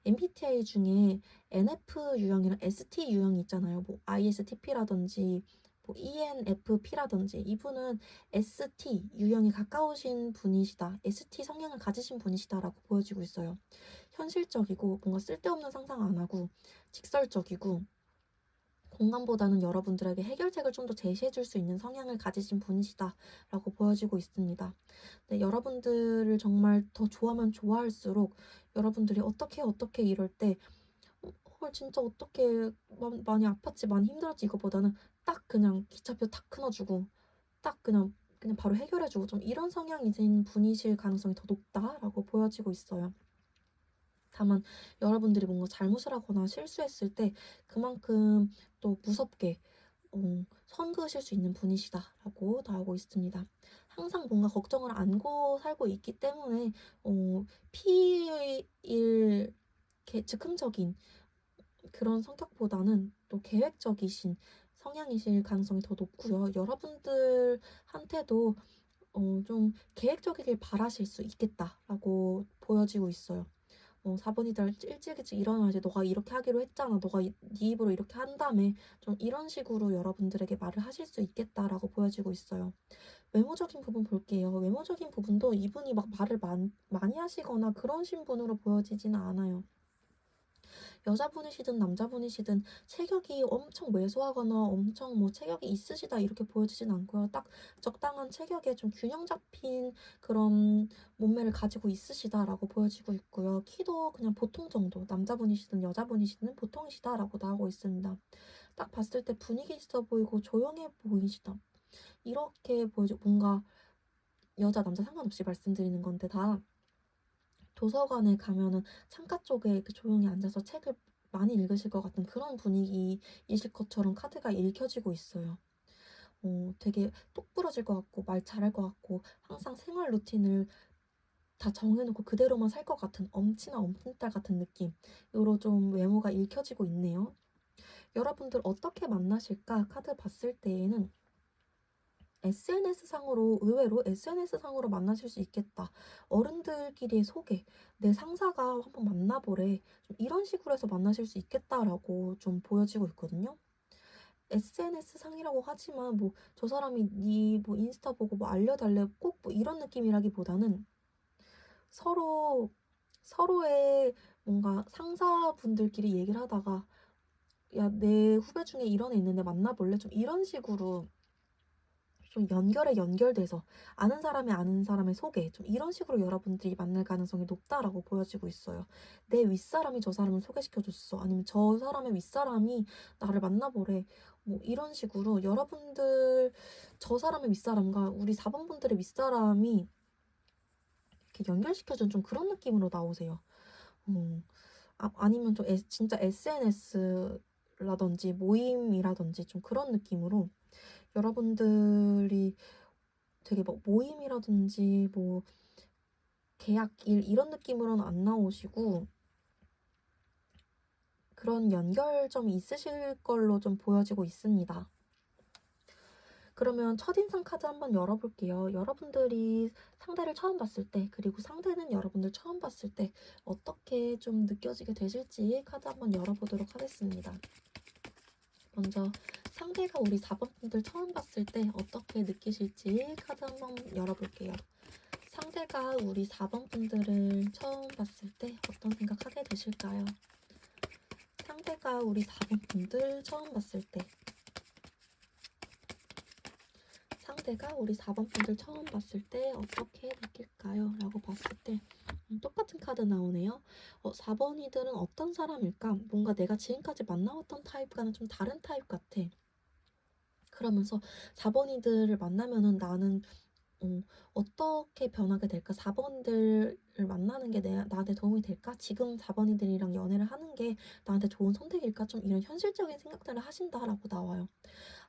MBTI 중에 NF 유형이랑 ST 유형이 있잖아요. 뭐 ISTP라든지 뭐 ENFP라든지 이분은 ST 유형에 가까우신 분이시다. ST 성향을 가지신 분이시다라고 보여지고 있어요. 현실적이고 뭔가 쓸데없는 상상 안 하고 직설적이고 공감보다는 여러분들에게 해결책을 좀 더 제시해 줄 수 있는 성향을 가지신 분이시다라고 보여지고 있습니다. 네, 여러분들을 정말 더 좋아하면 좋아할수록 여러분들이 어떻게 이럴 때 헐 진짜 어떻게 많이 아팠지 많이 힘들었지 이거보다는 딱 그냥 기차표 탁 끊어주고 딱 그냥 바로 해결해주고 좀 이런 성향이신 분이실 가능성이 더 높다라고 보여지고 있어요. 다만 여러분들이 뭔가 잘못을 하거나 실수했을 때 그만큼 또 무섭게 선 그으실 수 있는 분이시다라고 나오고 있습니다. 항상 뭔가 걱정을 안고 살고 있기 때문에 피일 즉흥적인 그런 성격보다는 또 계획적이신 성향이실 가능성이 더 높고요. 여러분들한테도 좀 계획적이길 바라실 수 있겠다라고 보여지고 있어요. 4번이들 일찍 일찍 일어나야지. 너가 이렇게 하기로 했잖아. 너가 네 입으로 이렇게 한다며. 좀 이런 식으로 여러분들에게 말을 하실 수 있겠다라고 보여지고 있어요. 외모적인 부분 볼게요. 외모적인 부분도 이분이 막 말을 많이 하시거나 그런 신분으로 보여지지는 않아요. 여자분이시든 남자분이시든 체격이 엄청 왜소하거나 엄청 뭐 체격이 있으시다 이렇게 보여지진 않고요. 딱 적당한 체격에 좀 균형 잡힌 그런 몸매를 가지고 있으시다라고 보여지고 있고요. 키도 그냥 보통 정도, 남자분이시든 여자분이시든 보통이시다라고 나오고 있습니다. 딱 봤을 때 분위기 있어 보이고 조용해 보이시다. 이렇게 보여지고 뭔가 여자 남자 상관없이 말씀드리는 건데 다 도서관에 가면은 창가 쪽에 이렇게 조용히 앉아서 책을 많이 읽으실 것 같은 그런 분위기이실 것처럼 카드가 읽혀지고 있어요. 되게 똑부러질 것 같고 말 잘할 것 같고 항상 생활 루틴을 다 정해놓고 그대로만 살 것 같은 엄친아 엄친딸 같은 느낌으로 좀 외모가 읽혀지고 있네요. 여러분들 어떻게 만나실까? 카드 봤을 때에는 SNS상으로 의외로 SNS상으로 만나실 수 있겠다. 어른들끼리의 소개, 내 상사가 한번 만나보래. 좀 이런 식으로 해서 만나실 수 있겠다라고 좀 보여지고 있거든요. SNS상이라고 하지만 뭐 저 사람이 네 뭐 인스타 보고 뭐 알려달래 꼭 뭐 이런 느낌이라기보다는 서로의 뭔가 상사분들끼리 얘기를 하다가 야, 내 후배 중에 이런 애 있는데 만나볼래? 좀 이런 식으로 좀 연결돼서 아는 사람이 아는 사람의 소개 좀 이런 식으로 여러분들이 만날 가능성이 높다라고 보여지고 있어요. 내 윗사람이 저 사람을 소개시켜 줬어. 아니면 저 사람의 윗사람이 나를 만나보래. 뭐 이런 식으로 여러분들 저 사람의 윗사람과 우리 4번 분들의 윗사람이 이렇게 연결시켜준 좀 그런 느낌으로 나오세요. 아니면 좀 진짜 SNS라든지 모임이라든지 좀 그런 느낌으로 여러분들이 되게 뭐 모임이라든지 뭐 계약 일 이런 느낌으로는 안 나오시고 그런 연결점이 있으실 걸로 좀 보여지고 있습니다. 그러면 첫인상 카드 한번 열어볼게요. 여러분들이 상대를 처음 봤을 때 그리고 상대는 여러분들 처음 봤을 때 어떻게 좀 느껴지게 되실지 카드 한번 열어보도록 하겠습니다. 먼저 상대가 우리 4번 분들 처음 봤을 때 어떻게 느끼실지 카드 한번 열어볼게요. 상대가 우리 4번 분들을 처음 봤을 때 어떤 생각하게 되실까요? 상대가 우리 4번 분들 처음 봤을 때 상대가 우리 4번 분들 처음 봤을 때 어떻게 느낄까요? 라고 봤을 때 똑같은 카드 나오네요. 4번이들은 어떤 사람일까? 뭔가 내가 지금까지 만나왔던 타입과는 좀 다른 타입 같아. 그러면서 4번이들을 만나면은 나는 어떻게 변하게 될까? 4번들을 만나는 게 나한테 도움이 될까? 지금 4번이들이랑 연애를 하는 게 나한테 좋은 선택일까? 좀 이런 현실적인 생각들을 하신다라고 나와요.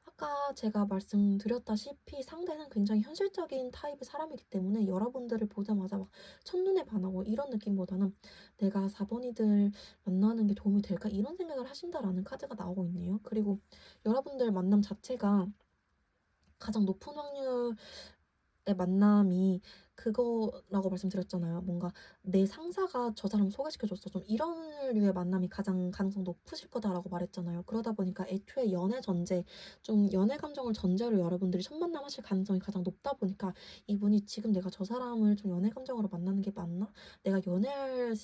아까 제가 말씀드렸다시피 상대는 굉장히 현실적인 타입의 사람이기 때문에 여러분들을 보자마자 막 첫눈에 반하고 이런 느낌보다는 내가 4번이들 만나는 게 도움이 될까? 이런 생각을 하신다라는 카드가 나오고 있네요. 그리고 여러분들 만남 자체가 가장 높은 확률 만남이 그거라고 말씀드렸잖아요. 뭔가 내 상사가 저 사람 소개시켜줬어. 좀 이런 류의 만남이 가장 가능성 높으실 거다라고 말했잖아요. 그러다 보니까 애초에 연애 전제, 좀 연애 감정을 전제로 여러분들이 첫 만남 하실 가능성이 가장 높다 보니까 이분이 지금 내가 저 사람을 좀 연애 감정으로 만나는 게 맞나? 내가 연애할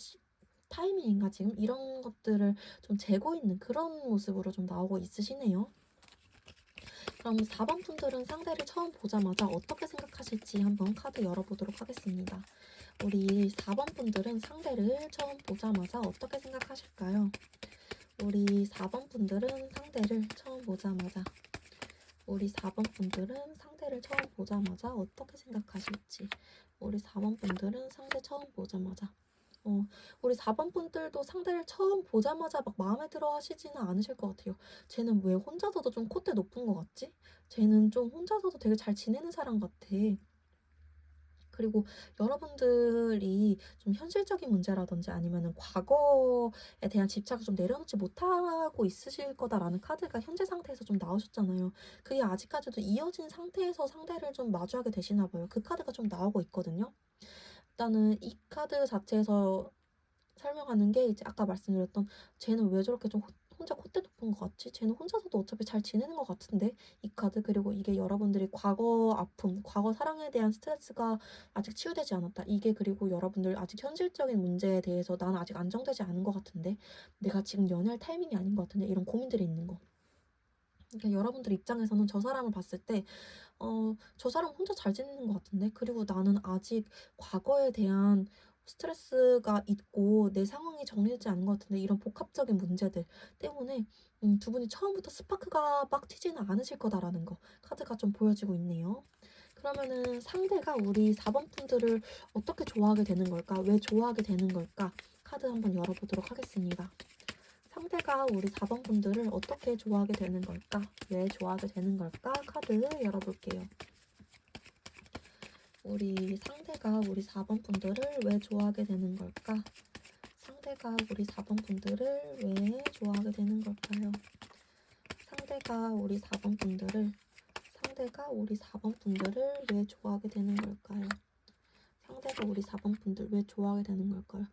타이밍인가 지금? 이런 것들을 좀 재고 있는 그런 모습으로 좀 나오고 있으시네요. 그럼 4번 분들은 상대를 처음 보자마자 어떻게 생각하실지 한번 카드 열어보도록 하겠습니다. 우리 4번 분들은 상대를 처음 보자마자 어떻게 생각하실까요? 우리 4번 분들은 상대를 처음 보자마자 우리 4번 분들은 상대를 처음 보자마자 어떻게 생각하실지 우리 4번 분들은 상대 처음 보자마자 우리 4번 분들도 상대를 처음 보자마자 막 마음에 들어 하시지는 않으실 것 같아요. 쟤는 왜 혼자서도 좀 콧대 높은 것 같지? 쟤는 좀 혼자서도 되게 잘 지내는 사람 같아. 그리고 여러분들이 좀 현실적인 문제라든지 아니면은 과거에 대한 집착을 좀 내려놓지 못하고 있으실 거다라는 카드가 현재 상태에서 좀 나오셨잖아요. 그게 아직까지도 이어진 상태에서 상대를 좀 마주하게 되시나 봐요. 그 카드가 좀 나오고 있거든요. 일단은 이 카드 자체에서 설명하는 게 이제 아까 말씀드렸던 '쟤는 왜 저렇게 좀 혼자 콧대 높은 것 같지? 쟤는 혼자서도 어차피 잘 지내는 것 같은데?' 이 카드, 그리고 이게 여러분들이 과거 아픔, 과거 사랑에 대한 스트레스가 아직 치유되지 않았다. 이게, 그리고 여러분들 아직 현실적인 문제에 대해서 '나는 아직 안정되지 않은 것 같은데. 내가 지금 연애할 타이밍이 아닌 것 같은데.' 이런 고민들이 있는 거. 그러니까 여러분들 입장에서는 저 사람을 봤을 때 '저 사람 혼자 잘 지내는 것 같은데. 그리고 나는 아직 과거에 대한 스트레스가 있고 내 상황이 정리되지 않은 것 같은데.' 이런 복합적인 문제들 때문에 두 분이 처음부터 스파크가 막 튀지는 않으실 거다라는 거 카드가 좀 보여지고 있네요. 그러면은 상대가 우리 4번 분들을 어떻게 좋아하게 되는 걸까? 왜 좋아하게 되는 걸까? 카드 한번 열어보도록 하겠습니다. 상대가 우리 4번 분들을 어떻게 좋아하게 되는 걸까? 왜 좋아하게 되는 걸까? 카드 열어볼게요. 우리 상대가 우리 4번 분들을 왜 좋아하게 되는 걸까? 상대가 우리 4번 분들을 왜 좋아하게 되는 걸까요? 상대가 우리 4번 분들을 상대가 우리 4번 분들을 왜 좋아하게 되는 걸까요? 상대가 우리 4번 분들 왜 좋아하게 되는 걸까요?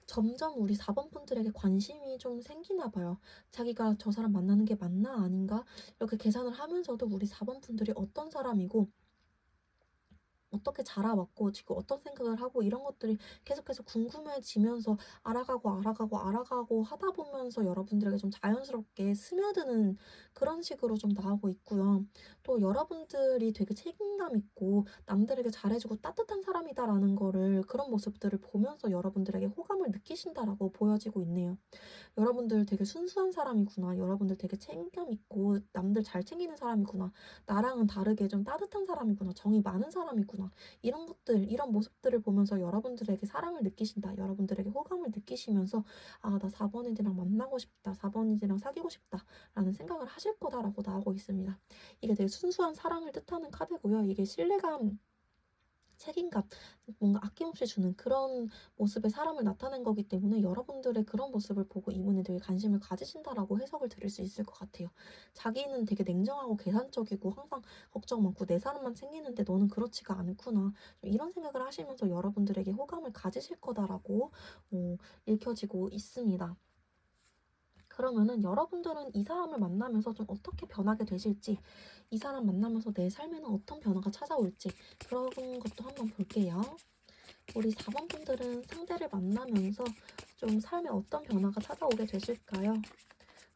점점 우리 4번 분들에게 관심이 좀 생기나 봐요. 자기가 저 사람 만나는 게 맞나 아닌가? 이렇게 계산을 하면서도 우리 4번 분들이 어떤 사람이고 어떻게 자라왔고 지금 어떤 생각을 하고 이런 것들이 계속해서 궁금해지면서 알아가고 하다 보면서 여러분들에게 좀 자연스럽게 스며드는 그런 식으로 좀 나오고 있고요. 또 여러분들이 되게 책임감 있고 남들에게 잘해주고 따뜻한 사람이다라는 거를, 그런 모습들을 보면서 여러분들에게 호감을 느끼신다라고 보여지고 있네요. 여러분들 되게 순수한 사람이구나. 여러분들 되게 책임감 있고 남들 잘 챙기는 사람이구나. 나랑은 다르게 좀 따뜻한 사람이구나. 정이 많은 사람이구나. 이런 것들, 이런 모습들을 보면서 여러분들에게 사랑을 느끼신다. 여러분들에게 호감을 느끼시면서 나 4번이들이랑 만나고 싶다. 4번이들이랑 사귀고 싶다. 라는 생각을 하실 거다라고 나오고 있습니다. 이게 되게 순수한 사랑을 뜻하는 카드고요. 이게 신뢰감, 책임감, 뭔가 아낌없이 주는 그런 모습의 사람을 나타낸 거기 때문에 여러분들의 그런 모습을 보고 이분이 되게 관심을 가지신다라고 해석을 드릴 수 있을 것 같아요. 자기는 되게 냉정하고 계산적이고 항상 걱정 많고 내 사람만 챙기는데 너는 그렇지가 않구나. 좀 이런 생각을 하시면서 여러분들에게 호감을 가지실 거다라고 읽혀지고 있습니다. 그러면은 여러분들은 이 사람을 만나면서 좀 어떻게 변하게 되실지, 이 사람 만나면서 내 삶에는 어떤 변화가 찾아올지, 그런 것도 한번 볼게요. 우리 4번 분들은 상대를 만나면서 좀 삶에 어떤 변화가 찾아오게 되실까요?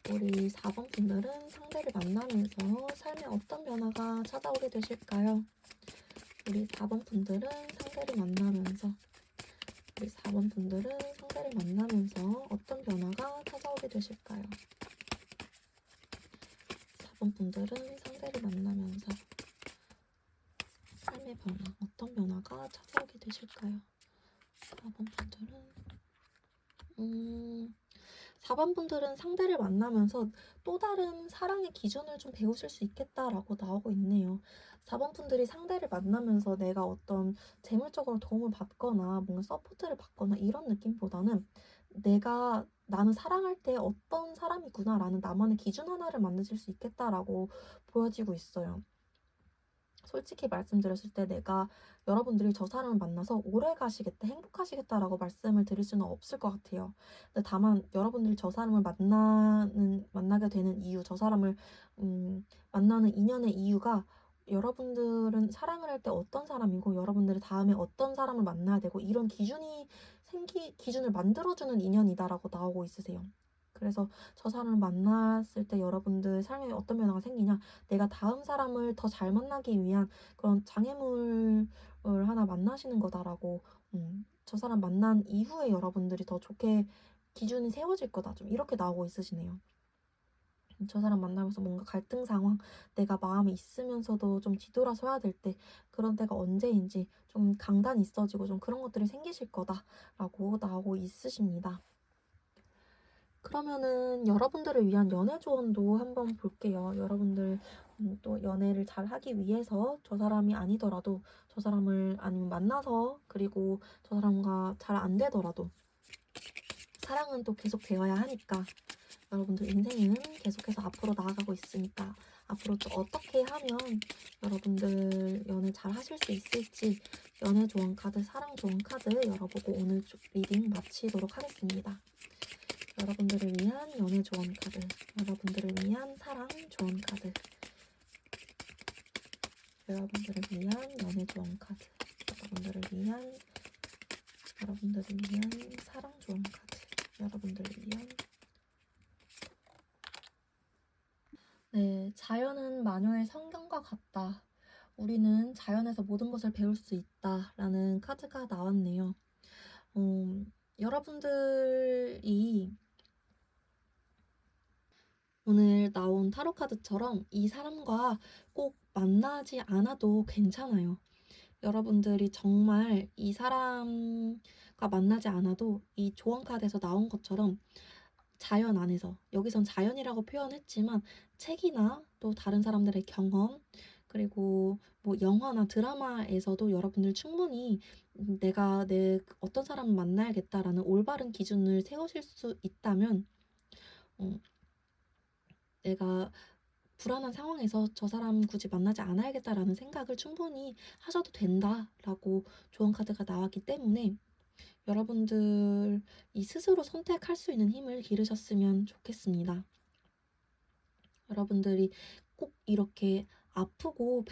우리 4번 분들은 상대를 만나면서 삶에 어떤 변화가 찾아오게 되실까요? 우리 4번 분들은 상대를 만나면서 우리 4번 분들은 상대를 만나면서 어떤 변화가 찾아오게 되실까요? 4번 분들은 상대를 만나면서 삶의 변화, 어떤 변화가 찾아오게 되실까요? 4번 분들은 4번 분들은 상대를 만나면서 또 다른 사랑의 기준을 좀 배우실 수 있겠다라고 나오고 있네요. 4번 분들이 상대를 만나면서 내가 어떤 재물적으로 도움을 받거나 뭔가 서포트를 받거나 이런 느낌보다는 나는 사랑할 때 어떤 사람이구나라는 나만의 기준 하나를 만드실 수 있겠다라고 보여지고 있어요. 솔직히 말씀드렸을 때 여러분들이 저 사람을 만나서 오래 가시겠다, 행복하시겠다라고 말씀을 드릴 수는 없을 것 같아요. 근데 다만 여러분들이 저 사람을 만나게 되는 이유, 저 사람을 만나는 인연의 이유가, 여러분들은 사랑을 할 때 어떤 사람이고 여러분들이 다음에 어떤 사람을 만나야 되고 이런 기준을 만들어주는 인연이다라고 나오고 있으세요. 그래서 저 사람을 만났을 때 여러분들 삶에 어떤 변화가 생기냐, 내가 다음 사람을 더 잘 만나기 위한 그런 장애물을 하나 만나시는 거다라고, 저 사람 만난 이후에 여러분들이 더 좋게 기준이 세워질 거다. 좀 이렇게 나오고 있으시네요. 저 사람 만나면서 뭔가 갈등 상황, 내가 마음이 있으면서도 좀 뒤돌아서야 될 때, 그런 때가 언제인지 좀 강단이 있어지고 좀 그런 것들이 생기실 거다라고 나오고 있으십니다. 그러면은 여러분들을 위한 연애 조언도 한번 볼게요. 여러분들 또 연애를 잘 하기 위해서 저 사람이 아니더라도 저 사람을 아니면 만나서 그리고 저 사람과 잘 안 되더라도 사랑은 또 계속 되어야 하니까 여러분들 인생은 계속해서 앞으로 나아가고 있으니까 앞으로 또 어떻게 하면 여러분들 연애 잘 하실 수 있을지 연애 조언 카드, 사랑 조언 카드 열어보고 오늘 리딩 마치도록 하겠습니다. 여러분들을 위한 연애 조언 카드, 여러분들을 위한 사랑 조언 카드, 여러분들을 위한 연애 조언 카드, 여러분들을 위한 사랑 조언 카드, 여러분들을 위한 네, 자연은 마녀의 성경과 같다. 우리는 자연에서 모든 것을 배울 수 있다. 라는 카드가 나왔네요. 여러분들이 오늘 나온 타로 카드처럼 이 사람과 꼭 만나지 않아도 괜찮아요. 여러분들이 정말 이 사람과 만나지 않아도 이 조언 카드에서 나온 것처럼 자연 안에서, 여기선 자연이라고 표현했지만 책이나 또 다른 사람들의 경험, 그리고 뭐 영화나 드라마에서도 여러분들 충분히 내가 어떤 사람을 만나야겠다라는 올바른 기준을 세우실 수 있다면 어, 내가 불안한 상황에서 저 사람 굳이 만나지 않아야겠다라는 생각을 충분히 하셔도 된다라고 조언 카드가 나왔기 때문에 여러분들이 스스로 선택할 수 있는 힘을 기르셨으면 좋겠습니다. 여러분들이 꼭 이렇게 아프고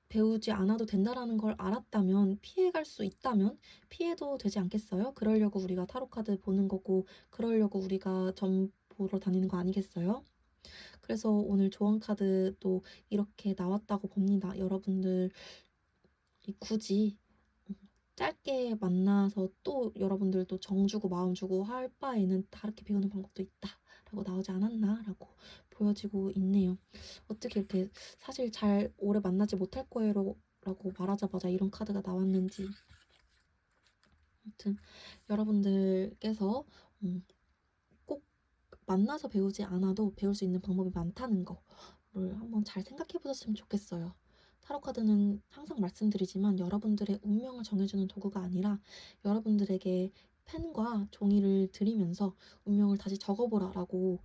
배우지 않아도 된다라는 걸 알았다면, 피해갈 수 있다면 피해도 되지 않겠어요? 그러려고 우리가 타로카드 보는 거고, 그러려고 우리가 점 보러 다니는 거 아니겠어요? 그래서 오늘 조언카드도 이렇게 나왔다고 봅니다. 여러분들이 굳이 짧게 만나서 또 여러분들도 정 주고 마음 주고 할 바에는 다르게 배우는 방법도 있다 라고 나오지 않았나 라고 보여지고 있네요. 어떻게 이렇게 사실 잘 오래 만나지 못할 거예요 라고 말하자마자 이런 카드가 나왔는지. 아무튼 여러분들께서 꼭 만나서 배우지 않아도 배울 수 있는 방법이 많다는 거를 한번 잘 생각해 보셨으면 좋겠어요. 타로 카드는 항상 말씀드리지만 여러분들의 운명을 정해주는 도구가 아니라 여러분들에게 펜과 종이를 드리면서 운명을 다시 적어보라라고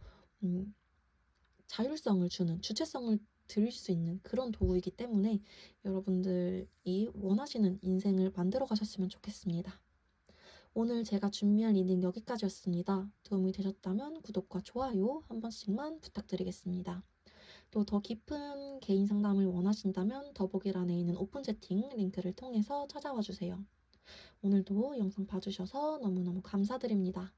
자율성을 주는, 주체성을 드릴 수 있는 그런 도구이기 때문에 여러분들이 원하시는 인생을 만들어 가셨으면 좋겠습니다. 오늘 제가 준비한 리딩 여기까지였습니다. 도움이 되셨다면 구독과 좋아요 한 번씩만 부탁드리겠습니다. 또 더 깊은 개인 상담을 원하신다면 더보기란에 있는 오픈 채팅 링크를 통해서 찾아와 주세요. 오늘도 영상 봐주셔서 너무너무 감사드립니다.